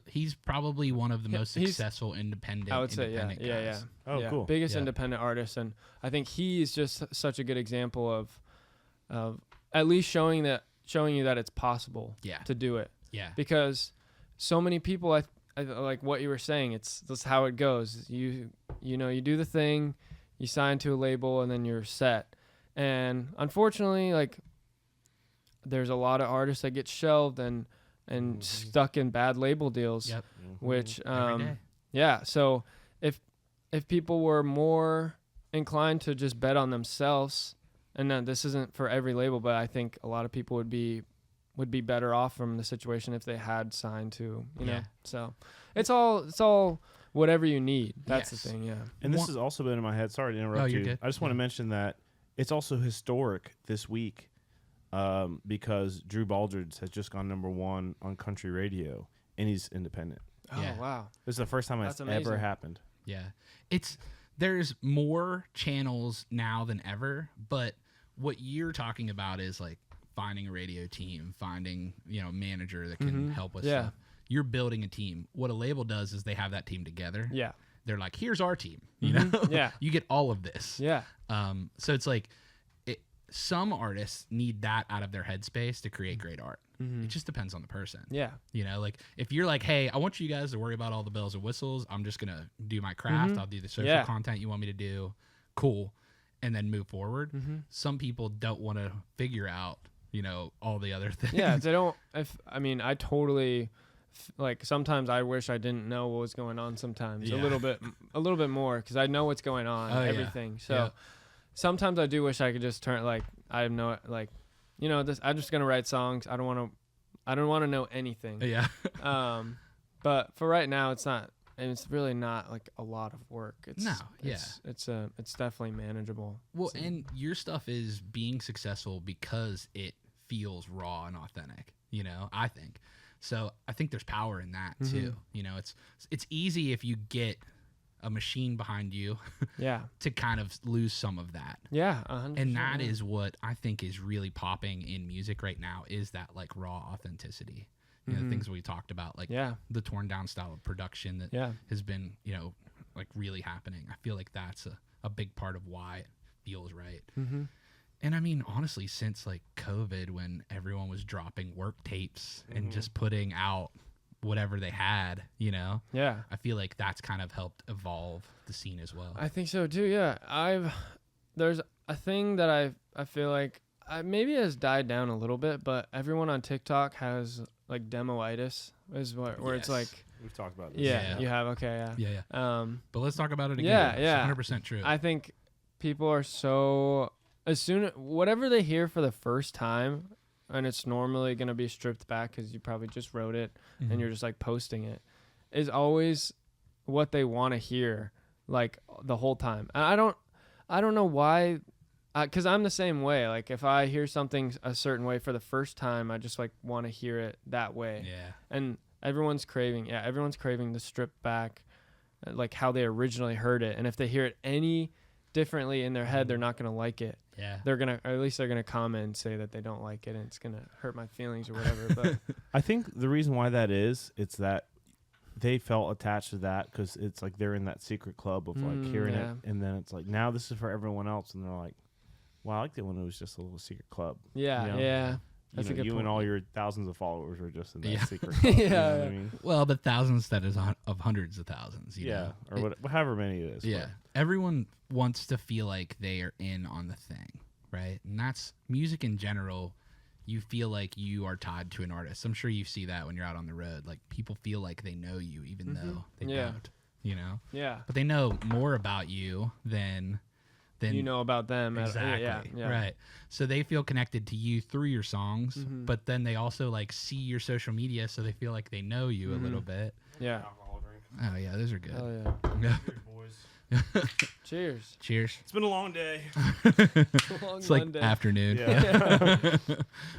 He's probably one of the most He's- successful independent. I would say, yeah, independent yeah, yeah. guys. Oh, Yeah. cool. Biggest Yeah. independent artist, and I think he's just such a good example of at least showing you that it's possible Yeah. to do it. Yeah. Because so many people, I like what you were saying. That's how it goes. You do the thing, you sign to a label, and then you're set. And unfortunately, like there's a lot of artists that get shelved and stuck in bad label deals. Yep. Which Every day. yeah. So if people were more inclined to just bet on themselves, and this isn't for every label, but I think a lot of people would be better off from the situation if they had signed to, you know. Yeah. So it's all whatever you need. That's Yes. the thing, yeah. And this has also been in my head. Sorry to interrupt you're you. good. I just want to mention that it's also historic this week because Drew Baldridge has just gone #1 on country radio, and he's independent. Oh Yeah. wow. This is the first time That's it's ever amazing. happened. Yeah. There's more channels now than ever, but what you're talking about is like finding a radio team, finding, a manager that can help with Yeah. stuff. You're building a team. What a label does is they have that team together. Yeah. They're like, here's our team, you know? Yeah. You get all of this. Yeah. So it's like some artists need that out of their headspace to create great art. It just depends on the person. Yeah. Like if you're like, hey, I want you guys to worry about all the bells and whistles. I'm just going to do my craft. I'll do the social content you want me to do. Cool. And then move forward. Some people don't want to figure out, all the other things. Yeah, they don't. I totally like. Sometimes I wish I didn't know what was going on. Sometimes Yeah. a little bit more because I know what's going on. Oh, yeah. Everything. So Yeah. sometimes I do wish I could just turn like I have no like, this. I'm just gonna write songs. I don't want to know anything. Yeah. But for right now, it's not. And it's really not like a lot of work. It's it's definitely manageable. Well, So- and your stuff is being successful because it feels raw and authentic, I think. So I think there's power in that too. It's easy if you get a machine behind you yeah, to kind of lose some of that. yeah, 100%. And that is what I think is really popping in music right now is that like raw authenticity. The things we talked about, like Yeah. the torn down style of production that Yeah. has been, like really happening. I feel like that's a big part of why it feels right. And I mean, honestly, since like COVID, when everyone was dropping work tapes and just putting out whatever they had, Yeah. I feel like that's kind of helped evolve the scene as well. I think so too. Yeah, there's a thing that I feel like maybe has died down a little bit, but everyone on TikTok has like demoitis, where it's Yes. like We've talked about this. Yeah. you have Yeah. yeah. But let's talk about it again. Yeah, It's yeah. 100% true. I think people are so whatever they hear for the first time, and it's normally gonna be stripped back because you probably just wrote it and you're just like posting it, is always what they want to hear like the whole time. And I don't know why, because I'm the same way. Like if I hear something a certain way for the first time, I just like want to hear it that way. Yeah. And everyone's craving the stripped back, like how they originally heard it. And if they hear it any differently in their head, they're not gonna like it. Yeah. Or at least they're gonna comment and say that they don't like it, and it's gonna hurt my feelings or whatever. But I think the reason why that is, it's that they felt attached to that because it's like they're in that secret club of like hearing yeah. it, and then it's like now this is for everyone else, and they're like, "Well, I liked it when it was just a little secret club." yeah, You know? yeah, that's a good you point. and all your thousands of followers are just in that Yeah. secret club. You know Yeah, what I yeah. mean? Well, but thousands that is of hundreds of thousands. You Yeah, know? or however many it is. Yeah. Everyone wants to feel like they are in on the thing, right? And that's music in general. You feel like you are tied to an artist. I'm sure you see that when you're out on the road. Like people feel like they know you, even though they Yeah. don't. Yeah, But they know more about you than you know about them. Exactly. Yeah. Right. So they feel connected to you through your songs, Mm-hmm. but then they also like see your social media, so they feel like they know you a little bit. Yeah. Oh yeah, those are good. Oh yeah. Cheers. Cheers. It's been a long day. It's like Monday. afternoon. Yeah.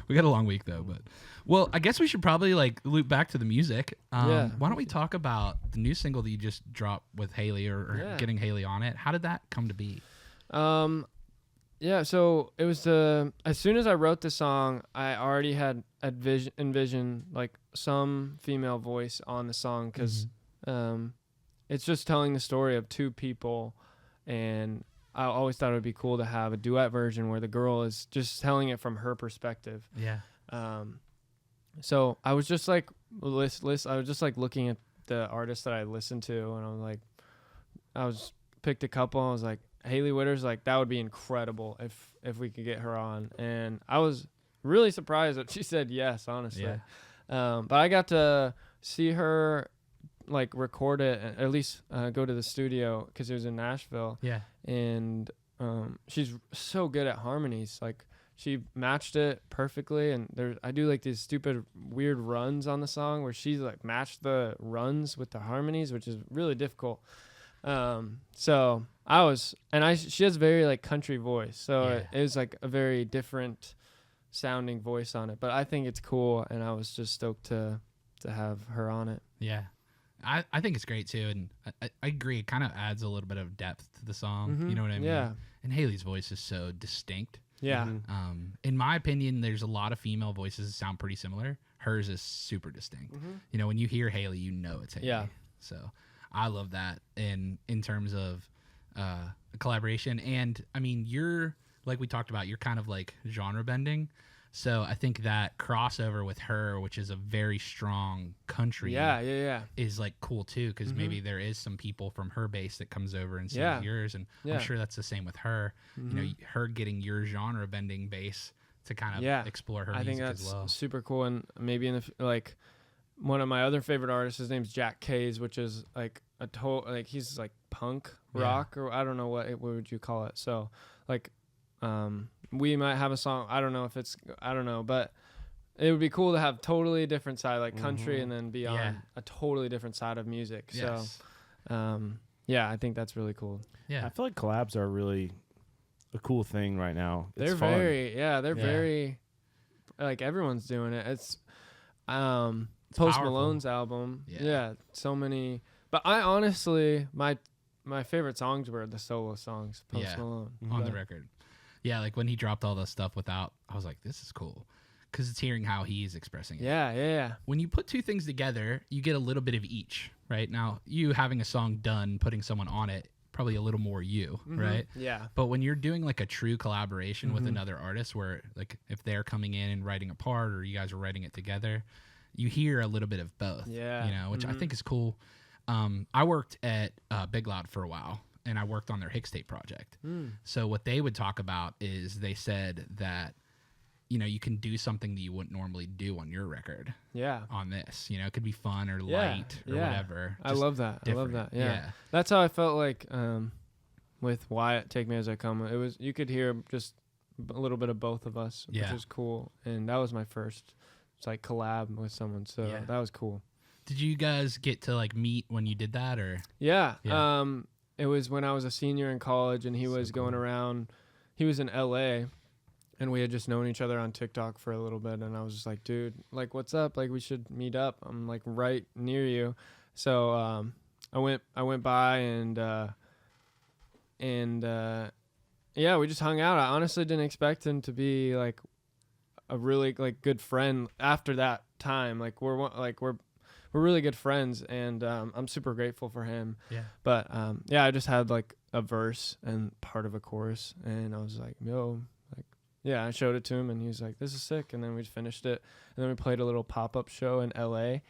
We got a long week though, but well, I guess we should probably like loop back to the music. Yeah. Why don't we talk about the new single that you just dropped with Haley or Yeah. getting Haley on it? How did that come to be? Yeah, so it was as soon as I wrote the song, I already had envisioned like some female voice on the song because it's just telling the story of two people, and I always thought it would be cool to have a duet version where the girl is just telling it from her perspective. Yeah. So I was just like I was just like looking at the artists that I listened to, and I was picked a couple. And I was like, Hailey Whitters, like that would be incredible if we could get her on, and I was really surprised that she said yes, honestly. Yeah. But I got to see her like record it, at least go to the studio because it was in Nashville. Yeah. And she's so good at harmonies. Like she matched it perfectly, and I do like these stupid weird runs on the song where she's like matched the runs with the harmonies, which is really difficult. So she has very like country voice, so it was like a very different sounding voice on it, but I think it's cool, and I was just stoked to have her on it. Yeah. I think it's great too, and I agree. It kind of adds a little bit of depth to the song. You know what I mean? Yeah. And Hailey's voice is so distinct. Yeah. In my opinion, there's a lot of female voices that sound pretty similar. Hers is super distinct. You know, when you hear Hailey, you know it's Hailey. Yeah. So I love that in terms of collaboration. And I mean, you're like we talked about, you're kind of like genre bending. So I think that crossover with her, which is a very strong country, is like cool too, because maybe there is some people from her base that comes over and sings yours, and I'm sure that's the same with her. You know, her getting your genre bending base to kind of explore her music as well. Super cool. And maybe in like one of my other favorite artists, his name's Jack Kays, which is like he's like punk rock, or I don't know what would you call it. So like we might have a song, I don't know, but it would be cool to have totally different side, like country, and then be on a totally different side of music. Yes. So I think that's really cool. Yeah. I feel like collabs are really a cool thing right now. They're very like everyone's doing it. It's Post powerful. Malone's album. Yeah. So many. But I honestly, my favorite songs were the solo songs, Post Malone. On the record. Yeah, like when he dropped all the stuff without, I was like, this is cool. Because it's hearing how he's expressing it. Yeah. When you put two things together, you get a little bit of each, right? Now, you having a song done, putting someone on it, probably a little more you, right? Yeah. But when you're doing like a true collaboration with another artist where like if they're coming in and writing a part or you guys are writing it together, you hear a little bit of both. Yeah. You know, which I think is cool. I worked at Big Loud for a while, and I worked on their Hickstape project. So what they would talk about is they said that, you know, you can do something that you wouldn't normally do on your record. Yeah. On this, you know, it could be fun or light or whatever. I love that. Different. I love that. Yeah. That's how I felt like with Wyatt, Take Me As I Come. It was, you could hear just a little bit of both of us, which was cool. And that was my first like collab with someone. So that was cool. Did you guys get to like meet when you did that, or? Yeah. It was when I was a senior in college, and he was going around. He was in LA, and we had just known each other on TikTok for a little bit. And I was just like, dude, like, what's up? Like, we should meet up. I'm like right near you. So I went by and we just hung out. I honestly didn't expect him to be like a really like good friend after that time. Like we're really good friends, and I'm super grateful for him. Yeah. But I just had like a verse and part of a chorus, and I was like, yo, like, yeah, I showed it to him, and he was like, this is sick. And then we finished it, and then we played a little pop-up show in LA.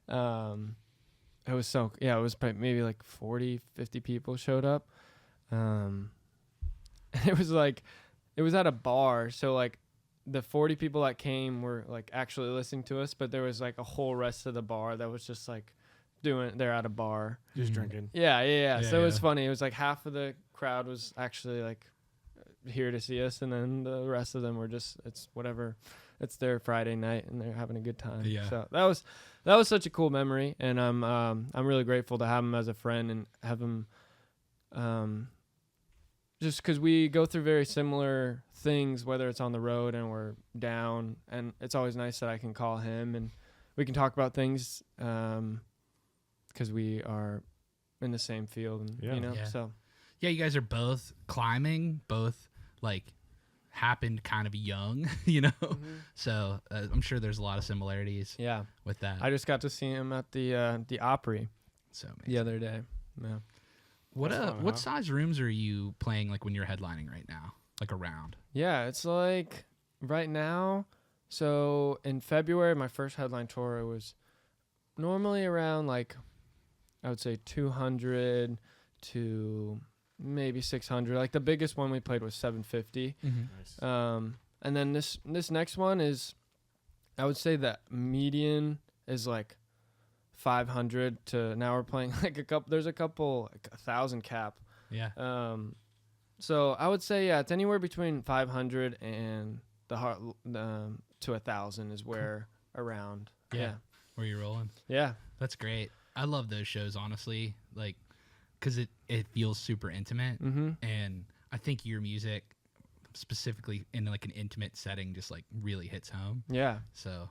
It was it was maybe like 40, 50 people showed up. It was at a bar, so like the 40 people that came were like actually listening to us, but there was like a whole rest of the bar that was just like they're at a bar just drinking. Yeah. So it was funny. It was like half of the crowd was actually like here to see us, and then the rest of them were just, it's whatever, it's their Friday night and they're having a good time. So that was such a cool memory, and I'm really grateful to have him as a friend and have him just because we go through very similar things, whether it's on the road and we're down, and it's always nice that I can call him and we can talk about things because we are in the same field, and you know. So yeah, you guys are both climbing, both like happened kind of young, So I'm sure there's a lot of similarities Yeah. with that. I just got to see him at the Opry So amazing. the other day. Yeah. What That's fun, what huh? size rooms are you playing like when you're headlining right now? Like around? Yeah, it's like right now. So in February, my first headline tour, it was normally around like, I would say 200 to maybe 600. Like the biggest one we played was 750. Nice. And then this next one is, I would say that median is like 500 to now we're playing like there's a couple like 1,000 cap. Yeah. So I would say, yeah, it's anywhere between 500 and to 1,000 is where around. Yeah. Where you're rolling. Yeah. That's great. I love those shows, honestly, like, because it feels super intimate. Mm-hmm. And I think your music, specifically in like an intimate setting, just like really hits home. Yeah. So,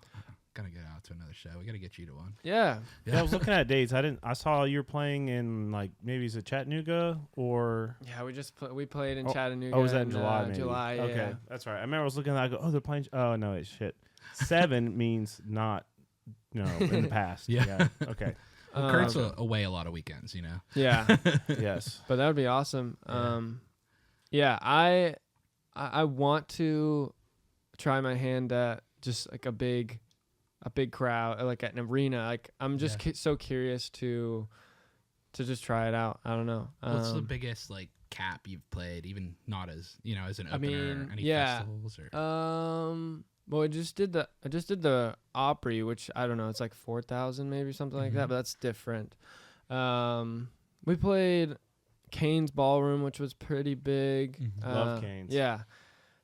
gotta get out to another show. We gotta get you to one. Yeah. Yeah, I was looking at dates. I saw you were playing in like maybe is it Chattanooga or Yeah, we played in Chattanooga. oh was that in July? Maybe? July, Okay, yeah. that's right. I remember I was looking at that. I go, oh, they're playing. Oh no, it's shit. 7 means not, in the past. Yeah. Okay. Well, Kurt's away a lot of weekends, Yeah. Yes. But that would be awesome. Yeah, I want to try my hand at just like a big crowd, like at an arena. Like I'm just so curious to just try it out. I don't know. What's the biggest like cap you've played, even not as as an opener? Any festivals or? Well, I just did the Opry, which I don't know, it's like 4,000 maybe something like that, but that's different. We played Kane's Ballroom, which was pretty big. Love Kane's. Yeah,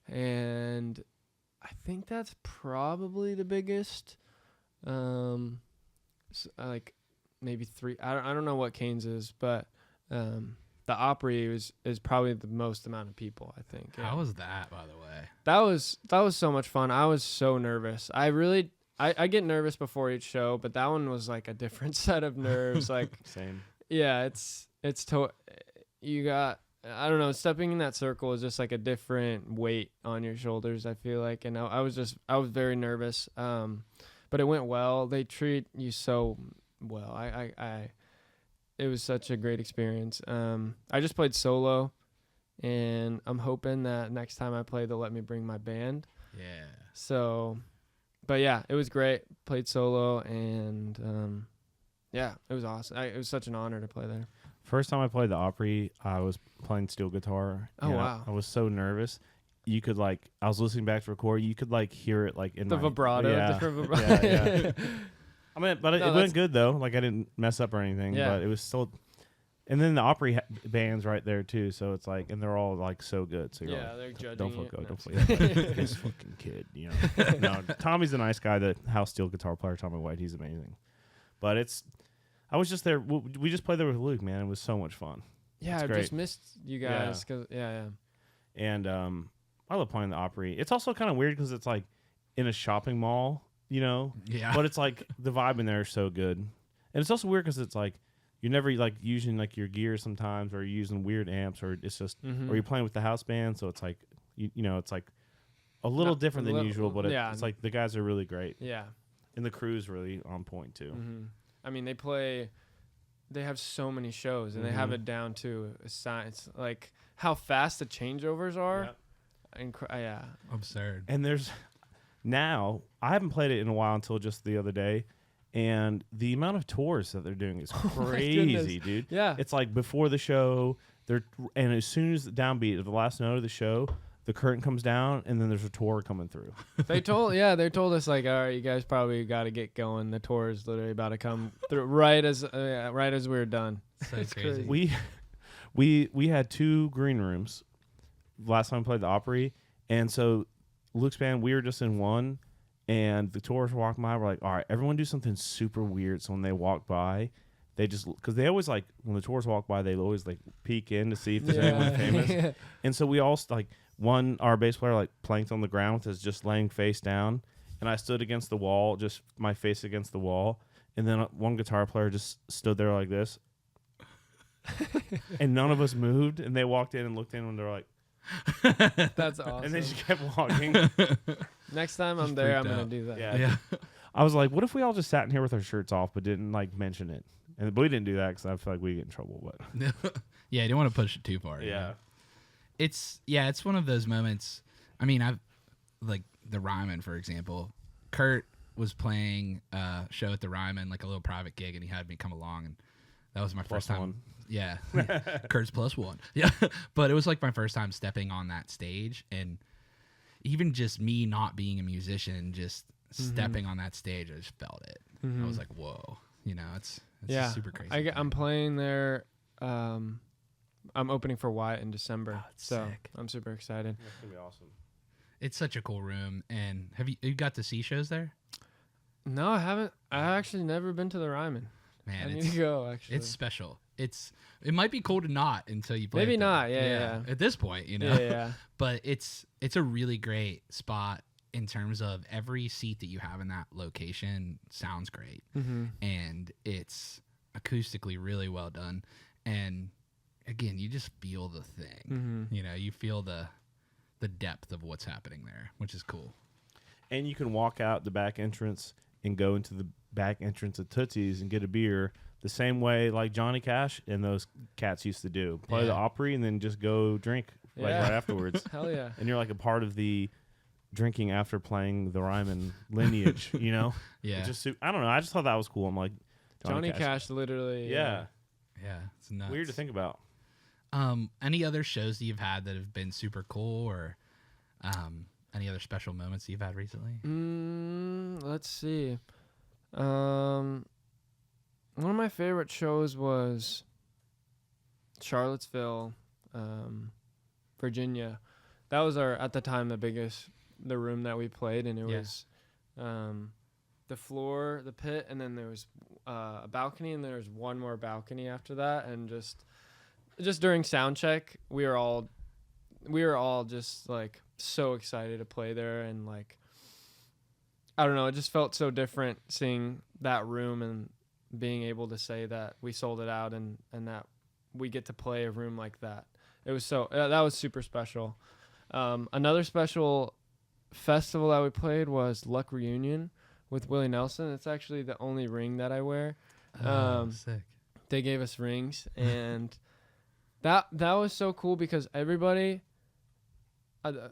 and I think that's probably the biggest. Like maybe 3. I don't know what Kane's is, but the Opry is probably the most amount of people, I think. Yeah. How was that, by the way? That was so much fun. I was so nervous. I get nervous before each show, but that one was like a different set of nerves. Like Same. yeah, you got, I don't know, stepping in that circle is just like a different weight on your shoulders, I feel like. And I was very nervous. But it went well. They treat you so well. It was such a great experience. I just played solo, and I'm hoping that next time I play, they'll let me bring my band. Yeah. So, but yeah, it was great. Played solo, and yeah, it was awesome. It was such an honor to play there. First time I played the Opry, I was playing steel guitar. Oh, and wow. I was so nervous. You could I was listening back to record. You could hear it in The my, vibrato, Yeah, different vibrato. yeah. I mean, but it No, went good though. Like I didn't mess up or anything. Yeah. But it was still. And then the Opry band's right there too, so it's and they're all so good. So you're Yeah, they're judging don't it. fuck No, don't I'm fuck this fucking kid. No, Tommy's a nice guy. The house steel guitar player, Tommy White, he's amazing. But I was just there. We just played there with Luke, man. It was so much fun. Yeah, It's I great. just missed you guys. Yeah. And I love playing the Opry. It's also kind of weird because it's in a shopping mall, Yeah. But it's the vibe in there is so good. And it's also weird because it's you're never using your gear sometimes, or you're using weird amps, or it's just or you're playing with the house band, so it's it's a little different than usual, but it's the guys are really great. Yeah. And the crew's really on point too. Mm-hmm. I mean, they have so many shows, and they have it down to a science, like how fast the changeovers are. Yeah. Absurd. And there's now, I haven't played it in a while until just the other day, and the amount of tours that they're doing is crazy, dude. Yeah. It's before the show, and as soon as the downbeat of the last note of the show, the curtain comes down, and then there's a tour coming through. They told us all right, you guys probably got to get going. The tour is literally about to come through right as we're done. So It's crazy. We had 2 green rooms last time we played the Opry, and so Luke's band, we were just in one, and the tours were walking by. We're like, all right, everyone do something super weird. So when they walk by, they just, because they always when the tours walk by, they always peek in to see if there's anyone famous. And so we all our bass player planked on the ground with his just laying face down, and I stood against the wall, just my face against the wall, and then one guitar player just stood there like this, and none of us moved, and they walked in and looked in, and they're like, That's awesome. And then she kept walking. Next time I'm Just there, I'm freaked gonna out. do that. Yeah. I was like, what if we all just sat in here with our shirts off but didn't like mention it? But we didn't do that because I feel like we get in trouble. But Yeah, you don't want to push it too far. you know? It's one of those moments. I mean, I've like the Ryman, for example. Kurt was playing a show at the Ryman, like a little private gig, and he had me come along, and that was my Plus first time. one. Yeah, Kurt's +1. Yeah, but it was like my first time stepping on that stage, and even just me not being a musician, just stepping on that stage, I just felt it. I was like, whoa, you know, it's Yeah, a super crazy. I'm playing there. I'm opening for Wyatt in December, so sick. I'm super excited. That's gonna be awesome. It's such a cool room, and have you got to see shows there? No, I haven't. I actually never been to the Ryman. Man, I need to go. Actually, it's special. It might be cool to not until you play. Maybe it there. not, yeah. At this point, you know. yeah. But it's a really great spot in terms of every seat that you have in that location sounds great, and it's acoustically really well done. And again, you just feel the thing. You know, you feel the depth of what's happening there, which is cool. And you can walk out the back entrance and go into the back entrance of Tootsie's and get a beer the same way like Johnny Cash and those cats used to do. Play the Opry and then just go drink right afterwards. Hell yeah. And you're like a part of the drinking after playing the Ryman lineage, you know? Yeah. I don't know. I just thought that was cool. I'm like, Johnny Cash literally. Yeah. Yeah, it's nuts. Weird to think about. Any other shows that you've had that have been super cool, or any other special moments that you've had recently? Let's see. One of my favorite shows was Charlottesville, Virginia. That was at the time the room that we played, and it was the floor, the pit, and then there was a balcony, and there was one more balcony after that, and just during sound check, we were all just like so excited to play there, and like I don't know, it just felt so different seeing that room and being able to say that we sold it out and that we get to play a room like that. It was that was super special. Another special festival that we played was Luck Reunion with Willie Nelson. It's actually the only ring that I wear. Sick. They gave us rings, and that was so cool because everybody,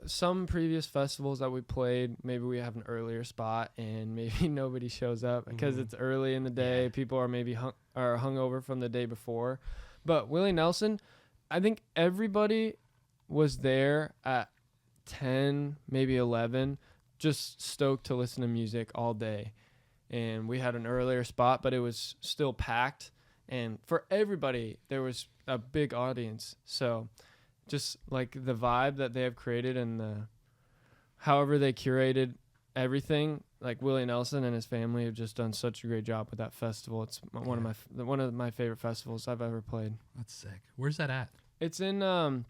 some previous festivals that we played, maybe we have an earlier spot and maybe nobody shows up because it's early in the day. Yeah. People are maybe hungover from the day before. But Willie Nelson, I think everybody was there at 10, maybe 11, just stoked to listen to music all day. And we had an earlier spot, but it was still packed. And for everybody, there was a big audience. So just like the vibe that they have created and however they curated everything, like Willie Nelson and his family have just done such a great job with that festival. It's one of my favorite festivals I've ever played. That's sick. Where's that at? It's in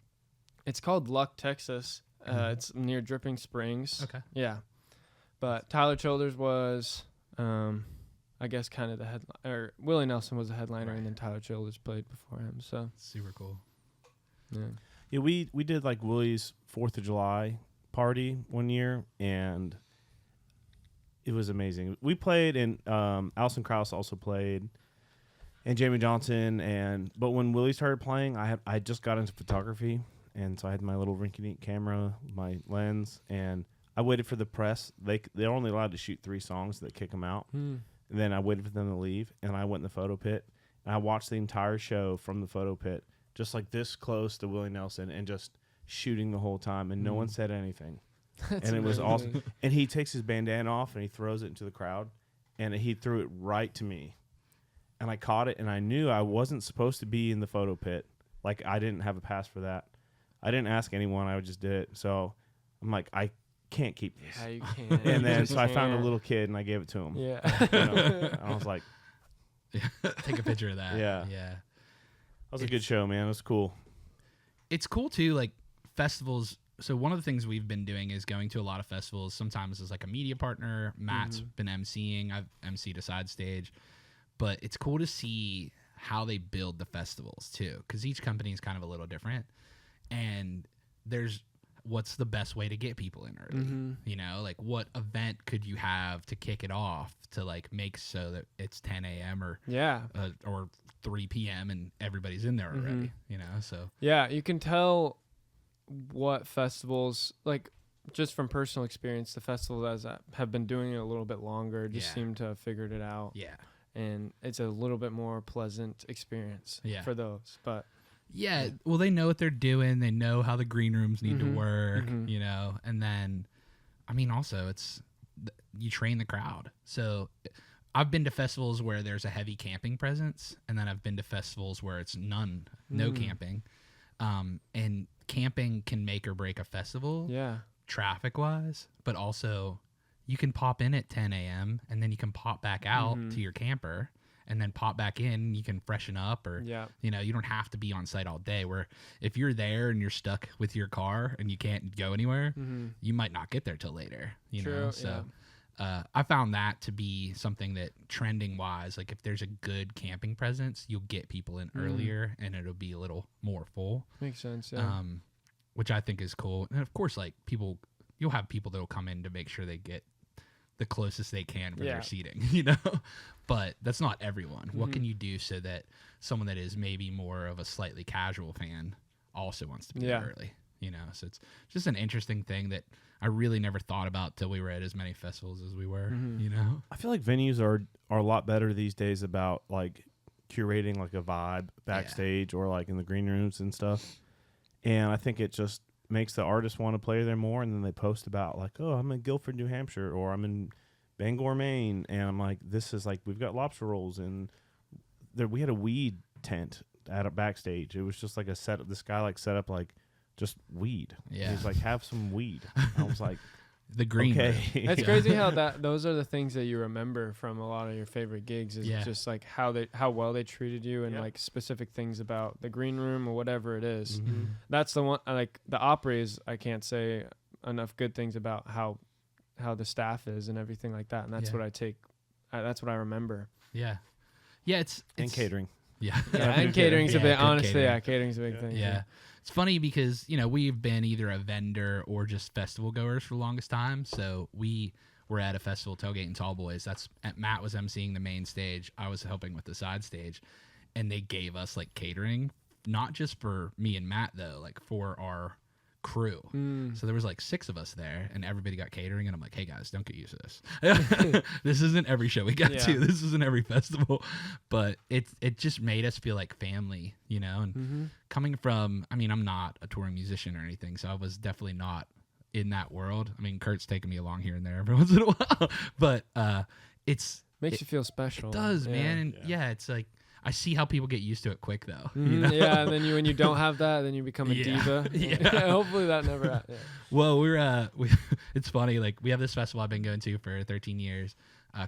it's called Luck, Texas. It's near Dripping Springs. Okay. Yeah. But Tyler Childers was I guess kind of the headline, or Willie Nelson was the headliner, and then Tyler Childers played before him. So Super cool. Yeah, we did like Willie's 4th of July party one year, and it was amazing. We played, and Alison Krauss also played, and Jamie Johnson, but when Willie started playing, I just got into photography, and so I had my little rinky-dink camera, my lens, and I waited for the press. They're only allowed to shoot 3 songs that kick them out. And then I waited for them to leave, and I went in the photo pit, and I watched the entire show from the photo pit, just like this close to Willie Nelson, and just shooting the whole time, and no one said anything. And it was awesome. And he takes his bandana off, and he throws it into the crowd, and he threw it right to me. And I caught it, and I knew I wasn't supposed to be in the photo pit. Like, I didn't have a pass for that. I didn't ask anyone. I just did it. So I'm like, I can't keep this. Yeah, you can. And then so I found a little kid, and I gave it to him. Yeah. And I was like, Take a picture of that. Yeah. Yeah. that was a good show, man. It was cool. It's cool too, like festivals. So one of the things we've been doing is going to a lot of festivals, sometimes as like a media partner. Matt's been emceeing. I've emceed a side stage. But it's cool to see how they build the festivals too, because each company is kind of a little different. And there's what's the best way to get people in early? Mm-hmm. You know, like what event could you have to kick it off to like make so that it's 10 a.m. or 3 p.m. and everybody's in there already, Mm-hmm. you know? So Yeah, you can tell what festivals, like just from personal experience, the festivals that have been doing it a little bit longer just seem to have figured it out. yeah. And it's a little bit more pleasant experience for those. But yeah, well, they know what they're doing. They know how the green rooms need to work, Mm-hmm. you know? And then, I mean, also you train the crowd. So I've been to festivals where there's a heavy camping presence, and then I've been to festivals where it's no camping. And camping can make or break a festival traffic wise, but also you can pop in at 10 a.m. and then you can pop back out to your camper and then pop back in. You can freshen up, or, you know, you don't have to be on site all day, where if you're there and you're stuck with your car and you can't go anywhere, you might not get there till later, you know? So I found that to be something that trending wise, like if there's a good camping presence, you'll get people in earlier and it'll be a little more full. Makes sense. Yeah. Which I think is cool. And of course, like you'll have people that'll come in to make sure they get the closest they can for their seating, you know, but that's not everyone. What can you do so that someone that is maybe more of a slightly casual fan also wants to be there early, you know? So it's just an interesting thing that I really never thought about till we were at as many festivals as we were, you know? I feel like venues are a lot better these days about like curating like a vibe backstage or like in the green rooms and stuff. And I think it just makes the artist want to play there more, and then they post about like, oh, I'm in Guilford, New Hampshire, or I'm in Bangor, Maine, and I'm like, this is like, we've got lobster rolls, and there we had a weed tent at a backstage. It was just like a set. This guy like set up like just weed. Yeah. He's like, have some weed. I was like, The green room. okay. It's crazy how those are the things that you remember from a lot of your favorite gigs, is just like how well they treated you, and like specific things about the green room or whatever it is. That's the one. Like the Opry's, I can't say enough good things about how the staff is and everything like that, and that's what I take. That's what I remember. Yeah, it's And catering. Yeah, And catering's a bit, good honestly. catering. Yeah, catering's a big thing. Yeah. It's funny because, you know, we've been either a vendor or just festival goers for the longest time. So we were at a festival, Tailgate and Tall Boys. Matt was emceeing the main stage. I was helping with the side stage. And they gave us like catering, not just for me and Matt though, like for our crew. So there was like 6 of us there, and everybody got catering, and I'm like, hey guys, don't get used to this. This isn't every show we go to. This isn't every festival. But it just made us feel like family, you know? And coming from, I mean, I'm not a touring musician or anything, so I was definitely not in that world. I mean, Kurt's taking me along here and there every once in a while. But Makes you feel special. It does, man. And it's like, I see how people get used to it quick, though. You know? Yeah, and then when you don't have that, then you become a diva. Hopefully that never happens. Well, it's funny. Like, we have this festival I've been going to for 13 years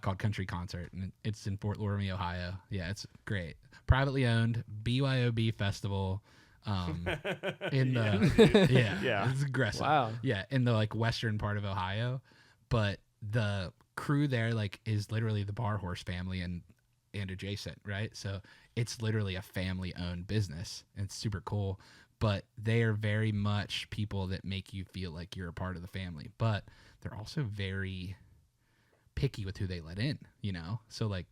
called Country Concert, and it's in Fort Laramie, Ohio. Yeah, it's great. Privately owned, BYOB festival. In the it's aggressive. Wow. Yeah, in the like western part of Ohio, but the crew there like is literally the Bar Horse family and adjacent, right? So it's literally a family-owned business, and it's super cool. But they are very much people that make you feel like you're a part of the family. But they're also very picky with who they let in, you know? So, like,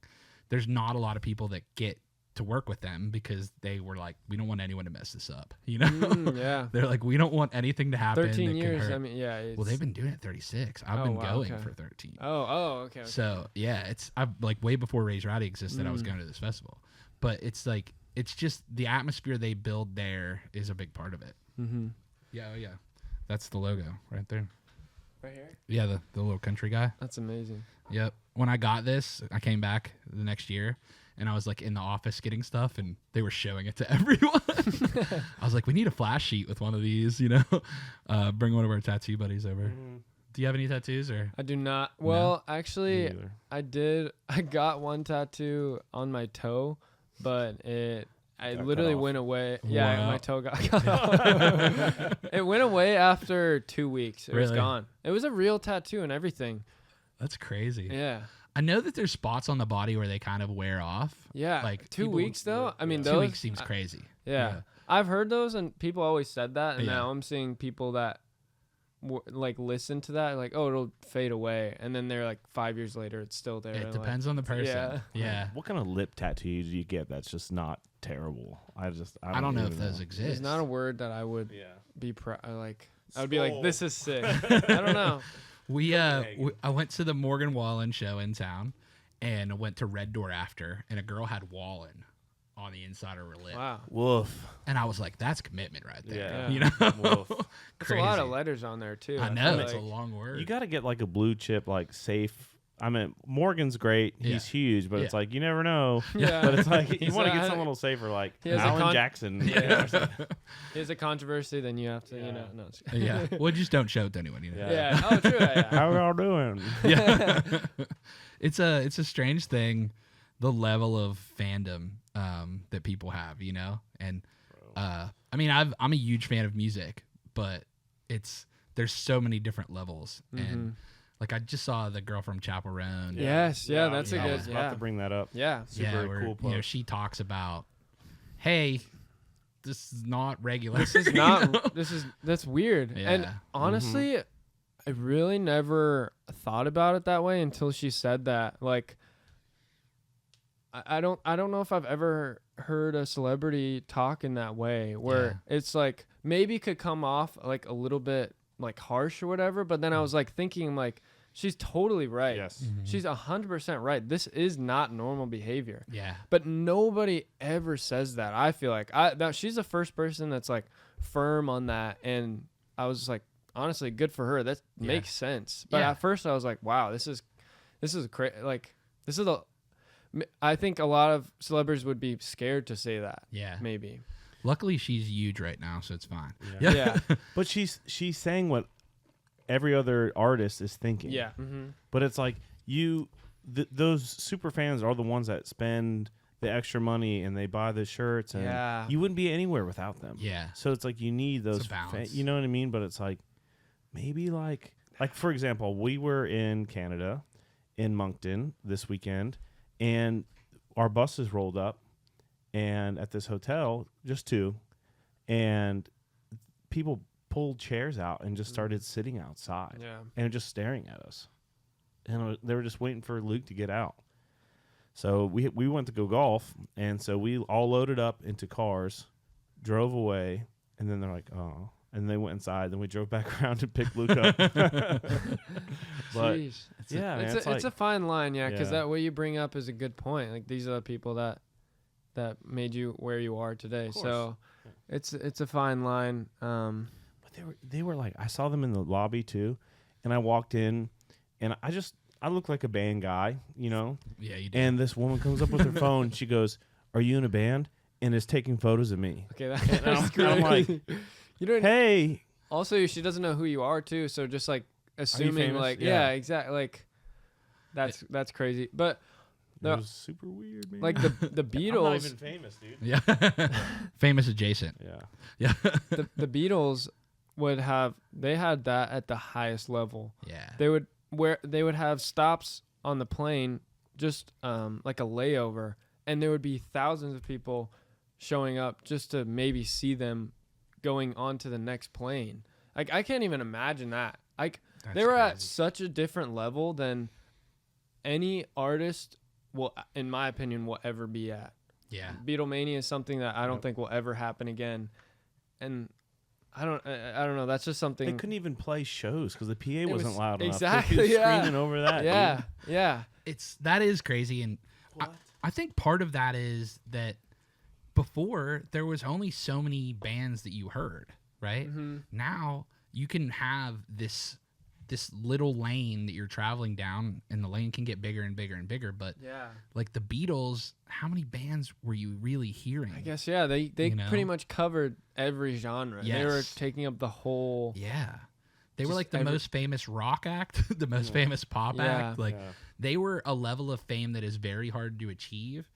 there's not a lot of people that get to work with them because they were like, we don't want anyone to mess this up, you know? They're like, we don't want anything to happen. 13 that years, can hurt. I mean, Well, they've been doing it 36. I've been going for 13. Okay. So yeah, I've like way before Raise Rowdy existed, I was going to this festival. But it's like, it's just the atmosphere they build there is a big part of it. Yeah, that's the logo right there. Right here? Yeah, the little country guy. That's amazing. Yep. When I got this, I came back the next year, and I was like in the office getting stuff, and they were showing it to everyone. I was like, we need a flash sheet with one of these, you know? Bring one of our tattoo buddies over. Do you have any tattoos or? I do not. Well, actually, I did. I got one tattoo on my toe, but it literally went away. Yeah, Wow. my toe got cut off. It went away after 2 weeks. It was Really? gone. It was a real tattoo and everything. That's crazy. Yeah. I know that there's spots on the body where they kind of wear off. Yeah. Like 2 weeks though. I mean, 2 those, weeks seems crazy. Yeah. I've heard those, and people always said that, and Yeah. now I'm seeing people that like listen to that, like, oh, it'll fade away, and then they're like 5 years later, it's still there. It and depends on the person. Yeah. Yeah. What kind of lip tattoo do you get that's just not terrible? I don't know even if those exist. There's not a word that I would Yeah. be like. I would be like, Skull. this is sick. I don't know. I went to the Morgan Wallen show in town, and I went to Red Door after, and a girl had Wallen on the inside of her lip. Wow. Woof. And I was like, that's commitment right there. Yeah. You know? Woof. There's a lot of letters on there too. I know, feel it's a like. long word. You got to get like a blue chip, like safe. I mean, Morgan's great. He's huge, but it's like you never know. Yeah. But it's like you He's want to a- get something a little safer, like he has a Alan con- Jackson. Yeah. or something. Here's a controversy, then you have to, you know. No, it's- Yeah. Well, just don't show it to anyone. You know? yeah. Oh, true. Yeah. How y'all doing? Yeah. It's a strange thing, the level of fandom that people have, you know? And I mean, I'm a huge fan of music, but there's so many different levels. And like I just saw the girl from Chapel Roan. Yes. Yeah. That's I a was good. about Yeah. to bring that up. Yeah. Super where, cool you know, post. she talks about, hey, this is not regular. This is not. That's weird. Yeah. And honestly, I really never thought about it that way until she said that. Like, I don't know if I've ever heard a celebrity talk in that way, where it's like maybe could come off like a little bit like harsh or whatever. But then I was like thinking, like, she's totally right. Yes. She's 100% right. This is not normal behavior. Yeah. But nobody ever says that. I feel like she's the first person that's like firm on that, and I was just like, honestly, good for her. That makes sense. But Yeah. at first, I was like, wow, this is crazy. Like, this is I think a lot of celebrities would be scared to say that. Yeah. Maybe. Luckily, she's huge right now, so it's fine. Yeah. But she's saying what every other artist is thinking. Yeah. Mm-hmm. But it's like those super fans are the ones that spend the extra money and they buy the shirts, and Yeah. you wouldn't be anywhere without them. Yeah. So it's like you need those. a balance. You know what I mean? But it's like maybe like for example, we were in Canada, in Moncton this weekend, and our buses rolled up, and at this hotel, just two, and people pulled chairs out and just started sitting outside Yeah. and just staring at us, and they were just waiting for Luke to get out. So we went to go golf, and so we all loaded up into cars, drove away, and then they're like, oh. And they went inside. Then we drove back around to pick Luke up. But Jeez. yeah, man, It's a fine line, yeah, because Yeah. that what you bring up is a good point. Like, these are the people that made you where you are today. course. So it's a fine line. But they were like, I saw them in the lobby too, and I walked in, and I look like a band guy, you know. Yeah, you do. And this woman comes up with her phone. She goes, "Are you in a band?" And is taking photos of me. Okay, that's great. I'm like, you don't. hey, Also, she doesn't know who you are too, so just like assuming, famous? like, Yeah. yeah, exactly, like that's crazy. But it was super weird, man. like the I'm not Beatles, even famous, dude. yeah. Famous adjacent. Yeah. Yeah. the Beatles they had that at the highest level. Yeah. They would have stops on the plane, just like a layover, and there would be thousands of people showing up just to maybe see them going on to the next plane. Like, I can't even imagine that. Like, they were at such a different level than any artist will, in my opinion, will ever be at. Yeah. Beatlemania is something that I don't think will ever happen again, and I don't know. That's just something. They couldn't even play shows because the PA wasn't was- loud enough. exactly, They keep yeah. screaming over that. Yeah, dude. yeah. That is crazy, and I think part of that is that before there was only so many bands that you heard, right? Mm-hmm. Now you can have this little lane that you're traveling down, and the lane can get bigger and bigger and bigger. But Yeah. like the Beatles, how many bands were you really hearing? I guess, yeah, they You know? pretty much covered every genre. They were Yes. taking up the whole. Yeah. They were Just like the most famous rock act, the most famous pop Yeah. act. Like Yeah. they were a level of fame that is very hard to achieve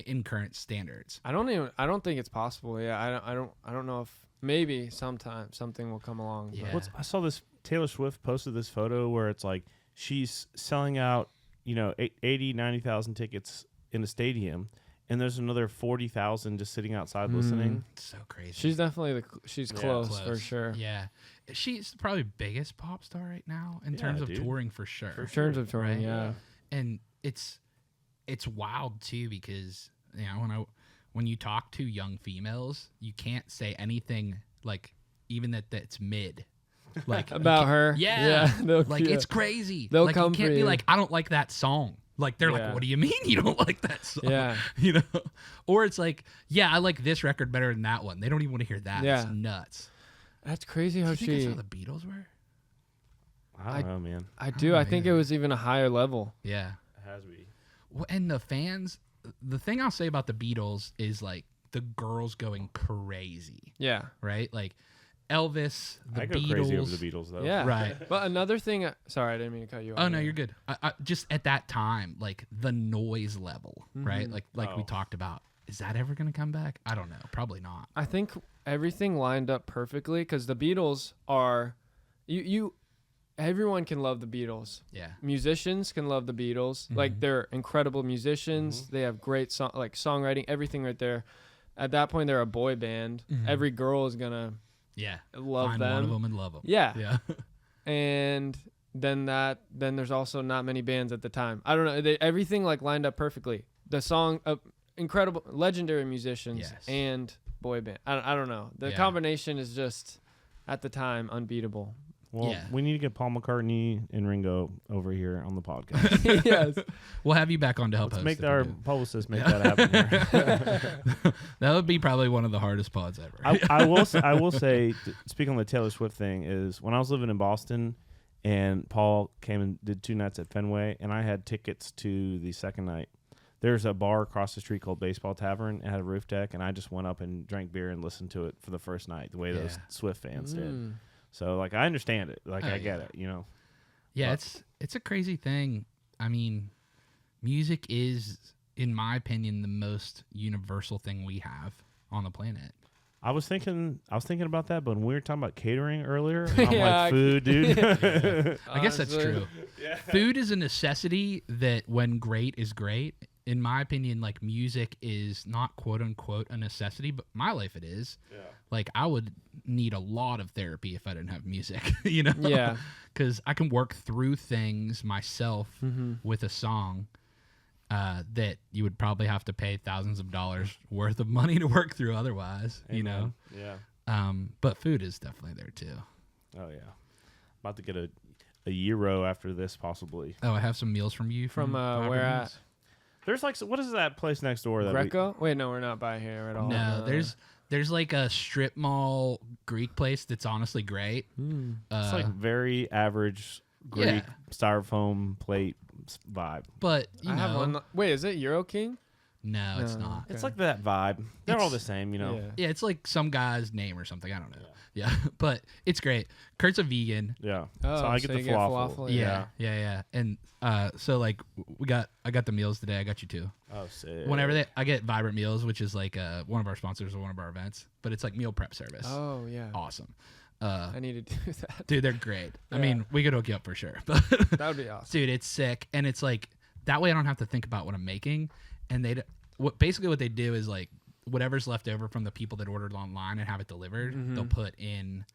in current standards. I don't think it's possible. Yeah, I don't know if maybe sometime something will come along. but- Yeah. I saw this. Taylor Swift posted this photo where it's like she's selling out, 80,000, 90,000 tickets in a stadium, and there's another 40,000 just sitting outside listening. It's so crazy. She's definitely she's Yeah. close for sure. Yeah. She's probably biggest pop star right now in Yeah, terms of dude. touring for sure. In terms of touring, Right? yeah. And it's wild too because when you talk to young females, you can't say anything like even that's mid. Like About her. Yeah. They'll- Like yeah. it's crazy. They'll like come you can't for be you. like, I don't like that song. Like they're Yeah. like, what do you mean you don't like that song? Yeah. You know? Or it's like, yeah, I like this record better than that one. They don't even want to hear that. Yeah. It's nuts. That's crazy Do how you think that's she. how the Beatles were? I don't know, man. I do. I think yeah. it was even a higher level. Yeah. It has to be. Well, and the fans, the thing I'll say about the Beatles is like the girls going crazy, Yeah. right? Like Elvis, the I go Beatles. crazy over the Beatles, though. Yeah. Right. But another thing. Sorry, I didn't mean to cut you off. Oh no, you're good. I just at that time, like the noise level, right? Like we Oh. talked about. Is that ever going to come back? I don't know. Probably not. I think everything lined up perfectly because the Beatles are, everyone can love the Beatles. Yeah. Musicians can love the Beatles. Like they're incredible musicians. They have great songwriting, everything right there. At that point, they're a boy band. Every girl is gonna Yeah. love Find them. one of them and love them. Yeah. Yeah. And then there's also not many bands at the time. I don't know. Everything like lined up perfectly. The song, incredible, legendary musicians Yes. and boy band. I don't know. The Yeah. combination is just at the time unbeatable. Well, Yeah. we need to get Paul McCartney and Ringo over here on the podcast. Yes. We'll have you back on to help Let's host make if we our do. publicist make that happen here. That would be probably one of the hardest pods ever. I will say, speaking on the Taylor Swift thing, is when I was living in Boston and Paul came and did 2 nights at Fenway, and I had tickets to the second night. There's a bar across the street called Baseball Tavern. It had a roof deck, and I just went up and drank beer and listened to it for the first night, the way those Yeah. Swift fans did. Mm. So, like, I understand it. Like, Oh, I get yeah. it, you know. Yeah, But- it's a crazy thing. I mean, music is, in my opinion, the most universal thing we have on the planet. I was thinking about that, but when we were talking about catering earlier, I'm Yeah, like, food, dude. I guess that's Honestly. true. Food is a necessity that, when great, is great. In my opinion, like music is not quote unquote a necessity, but my life it is. Yeah. Like I would need a lot of therapy if I didn't have music, you know? Yeah. Because I can work through things myself Mm-hmm. with a song that you would probably have to pay thousands of dollars worth of money to work through otherwise, you know? Amen. Yeah. But food is definitely there too. Oh, yeah. About to get a gyro after this, possibly. Oh, I have some meals from you From, Vibrant where at? Meals. There's like, what is that place next door that Greco? Wait, no, we're not by here at all. No, there's like a strip mall Greek place that's honestly great. it's like very average Greek yeah. styrofoam plate vibe. But you I know, have one. Wait, is it Euro King? no, it's No. not. It's Okay. like that vibe. They're all It's- the same, you know. Yeah. Yeah, it's like some guy's name or something. I don't know. Yeah, but it's great. Kurt's a vegan. Yeah. Oh, so I get so the you get falafel. falafel, Yeah. And so like I got the meals today. I got you two. Oh, sick. Whenever I get Vibrant Meals, which is like one of our sponsors of one of our events, but it's like meal prep service. Oh yeah. Awesome. I need to do that. Dude, they're great. I Yeah. mean, we could hook you up for sure. But That would be awesome. dude, it's sick, and it's like that way I don't have to think about what I'm making. And what they do is like whatever's left over from the people that ordered online and have it delivered, they'll put in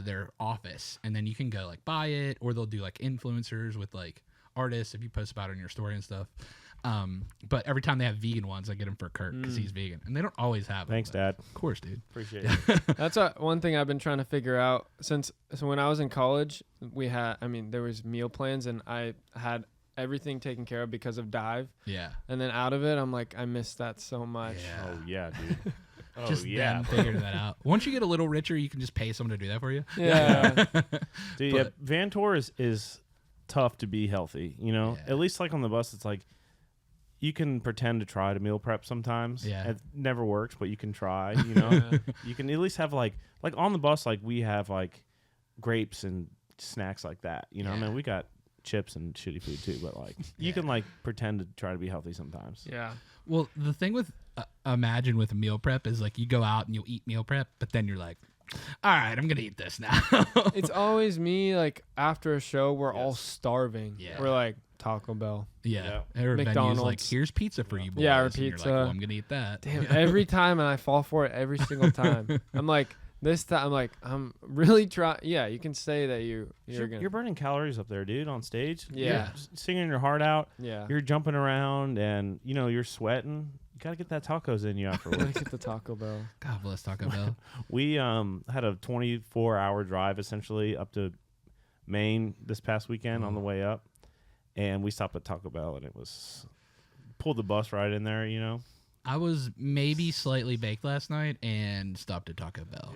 their office, and then you can go like buy it, or they'll do like influencers with like artists if you post about it in your story and stuff. But every time they have vegan ones, I get them for Kurt because he's vegan, and they don't always have them. Thanks, but Dad. Of course, dude. Appreciate it. That's one thing I've been trying to figure out so when I was in college, there was meal plans and I had everything taken care of because of Dive. Yeah. And then out of it, I'm like, I miss that so much. Yeah. Oh, yeah, dude. Oh, Just yeah. them figuring that out. Once you get a little richer, you can just pay someone to do that for you. Yeah. Dude, yeah, Van Tour is tough to be healthy, you know? Yeah. At least like on the bus, it's like you can pretend to try to meal prep sometimes. Yeah. It never works, but you can try, you know? Yeah. You can at least have like on the bus, like we have like grapes and snacks like that, you know? I Yeah. mean, we got chips and shitty food too, but like you Yeah. can like pretend to try to be healthy sometimes. Yeah. Well, the thing with imagine with meal prep is like you go out and you'll eat meal prep, but then you're like, all right, I'm gonna eat this now. It's always me, like, after a show, we're all starving. Yeah. We're like, Taco Bell. Yeah. Or venues like, McDonald's. here's pizza for you boys. Yeah, or and you're pizza. like, well, I'm going to eat that. Damn, every time, and I fall for it every single time. I'm like, this time, I'm like, I'm really trying. Yeah, you can say that You're burning calories up there, dude, on stage. Yeah. You're just singing your heart out. Yeah. You're jumping around, and you're sweating. You gotta get that tacos in you afterwards. Gotta get the Taco Bell. God bless Taco Bell. We had a 24-hour drive essentially up to Maine this past weekend on the way up, and we stopped at Taco Bell, and it was pulled the bus right in there. I was maybe slightly baked last night and stopped at Taco Bell.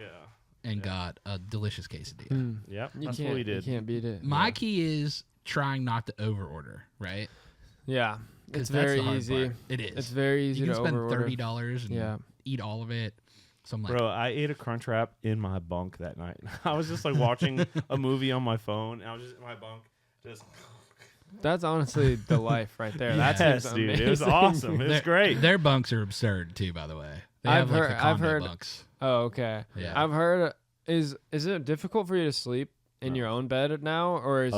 And got a delicious quesadilla. Yep, You that's can't, what we did. You can't beat it. My key is trying not to overorder, right? Yeah. 'Cause It's that's very the hard easy. part. It is. It's very easy You to can spend overorder. $30 and eat all of it. So I'm like, Bro, I ate a Crunchwrap in my bunk that night. I was just like watching a movie on my phone, and I was just in my bunk, just. That's honestly the life right there. That Yes, seems dude, amazing. it was awesome. It was great. Their bunks are absurd too, by the way. They I've have like heard- the I've condo heard- bunks. Oh, okay. Yeah. I've heard. Is it difficult for you to sleep in your own bed now, or is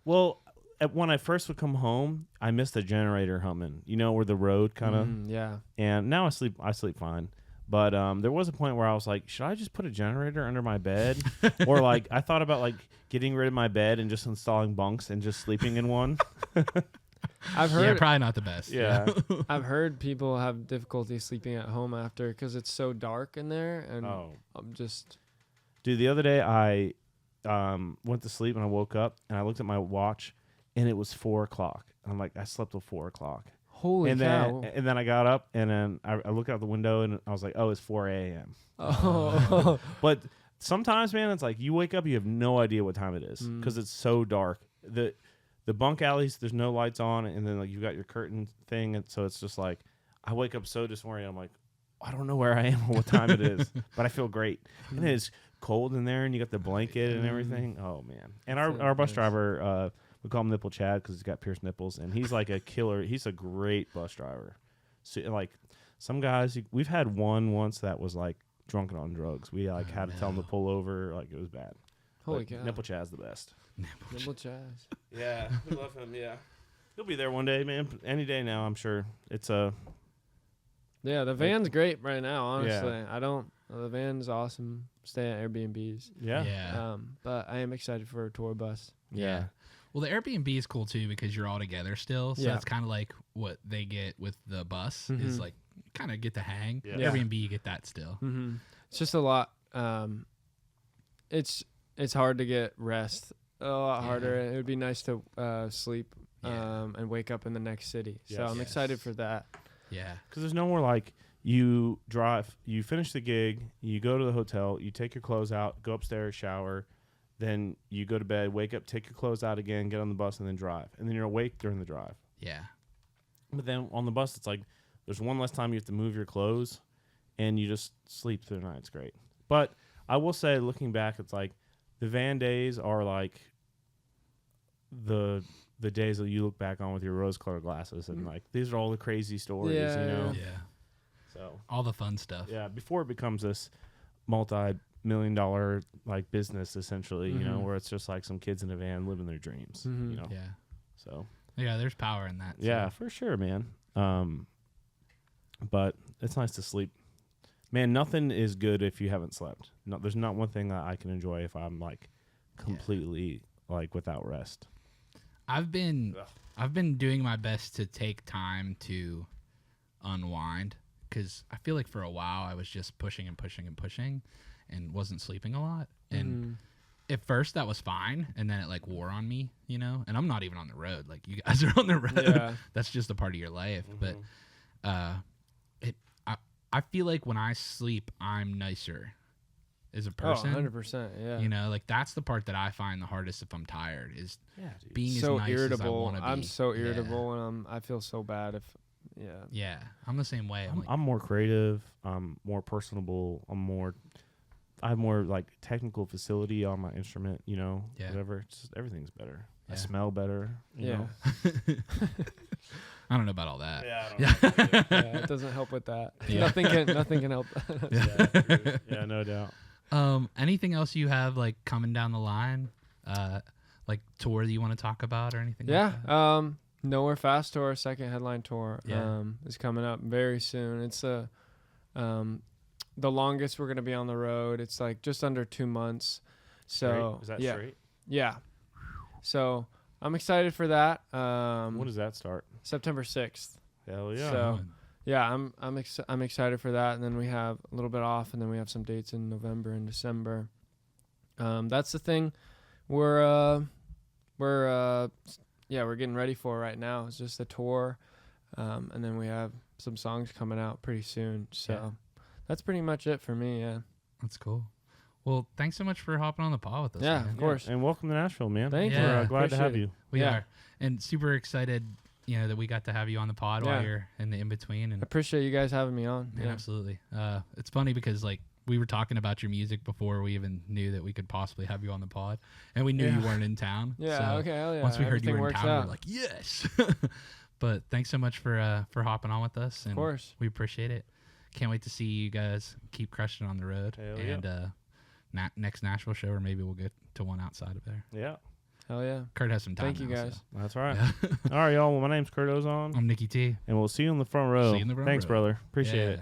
Well, when I first would come home, I missed the generator humming. Where the road kind of. yeah. And now I sleep fine. But there was a point where I was like, should I just put a generator under my bed? Or like I thought about like getting rid of my bed and just installing bunks and just sleeping in one. I've Yeah, heard. probably not the best. Yeah. I've heard people have difficulty sleeping at home after because it's so dark in there, and I'm just. Dude, the other day I went to sleep and I woke up and I looked at my watch and it was 4:00. And I'm like, I slept till 4:00. Holy and cow! then I got up and then I looked out the window and I was like, oh, it's 4 a.m. Oh. But sometimes, man, it's like you wake up, you have no idea what time it is because it's so dark. The bunk alleys, there's no lights on, and then like you got your curtain thing, and so it's just like I wake up so disoriented. I'm like, I don't know where I am or what time it is, but I feel great. And then it's cold in there, and you got the blanket and everything. Oh man! And our bus driver, we call him Nipple Chad because he's got pierced nipples, and he's like a killer. He's a great bus driver. So like some guys, we've had one once that was like drunken on drugs. We like had to tell him to pull over, like it was bad. Holy But cow! Nipple Chad's the best. Nipple Chaz. Yeah, we love him. Yeah, he'll be there one day, man. Any day now, I'm sure. It's a Yeah, the van's great right now. Honestly, the van's awesome. Stay at Airbnbs. Yeah. But I am excited for a tour bus. Yeah. Well, the Airbnb is cool too because you're all together still. So Yeah. that's kind of like what they get with the bus is like kind of get to hang. Yeah. Airbnb, you get that still. Mm-hmm. It's just a lot. It's hard to get rest. A lot harder. It would be nice to sleep and wake up in the next city. So Yes. I'm excited for that. Yeah. because there's no more like you drive, you finish the gig, you go to the hotel, you take your clothes out, go upstairs, shower, then you go to bed, wake up, take your clothes out again, get on the bus, and then drive, and then you're awake during the drive. Yeah. But then on the bus, it's like there's one less time you have to move your clothes, and you just sleep through the night. It's great. But I will say, looking back, it's like the van days are like the days that you look back on with your rose-colored glasses, and like these are all the crazy stories, Yeah, you know. Yeah. So All the fun stuff. yeah, before it becomes this multi-million-dollar like business, essentially, you know, where it's just like some kids in a van living their dreams, you know. Yeah. So Yeah, there's power in that. yeah, for sure, man. But it's nice to sleep. Man, nothing is good if you haven't slept. No, there's not one thing that I can enjoy if I'm like completely like without rest. I've been doing my best to take time to unwind because I feel like for a while I was just pushing and pushing and pushing and wasn't sleeping a lot. And at first that was fine, and then it like wore on me, you know. And I'm not even on the road. Like you guys are on the road. Yeah. That's just a part of your life. But I feel like when I sleep, I'm nicer as a person. 100%. Yeah. You know, like that's the part that I find the hardest if I'm tired is being so as nice irritable. as I want to be. I'm so irritable, and I feel so bad if. Yeah. Yeah, I'm the same way. I'm like, I'm more creative. I'm more personable. I have more like technical facility on my instrument. You know, whatever. It's just, everything's better. I Yeah. smell better. You know? I don't know about all that. Yeah, I don't know. Yeah, it doesn't help with that. Yeah. Nothing can help. Yeah, no doubt. Anything else you have like coming down the line? like tour that you want to talk about or anything? Yeah. Like that? Nowhere Fast tour, second headline tour, Yeah. is coming up very soon. It's the longest we're gonna be on the road. It's like just under 2 months. So Straight? Is that yeah, straight? yeah. So I'm excited for that. When does that start? September 6th. Hell yeah. So yeah, I'm excited for that. And then we have a little bit off, and then we have some dates in November and December. That's the thing we're getting ready for right now. It's just the tour, and then we have some songs coming out pretty soon. So that's pretty much it for me. Yeah, That's cool. Well, thanks so much for hopping on the pod with us. Yeah, man. of course. And welcome to Nashville, man. Thank you. We're glad to Appreciate have it. you. We Yeah. are, and super excited, that we got to have you on the pod while Yeah. you're in the in between. I And appreciate you guys having me on. yeah, absolutely. It's funny because like we were talking about your music before we even knew that we could possibly have you on the pod, and we knew you weren't in town. Yeah. So Okay. Hell yeah. once we heard you Everything were in works town, we out. were like, yes. But thanks so much for hopping on with us. And Of course. we appreciate it. Can't wait to see you guys keep crushing on the road. Hell yeah. And next Nashville show, or maybe we'll get to one outside of there. Yeah. Hell yeah. Kurt has some time. Thank you now, guys. so. That's right. Yeah. All right, y'all. Well, my name's Kurt Ozan, I'm Nicky T. and we'll see you in the front row. See you in the front Thanks, row. brother. Appreciate Yeah. it.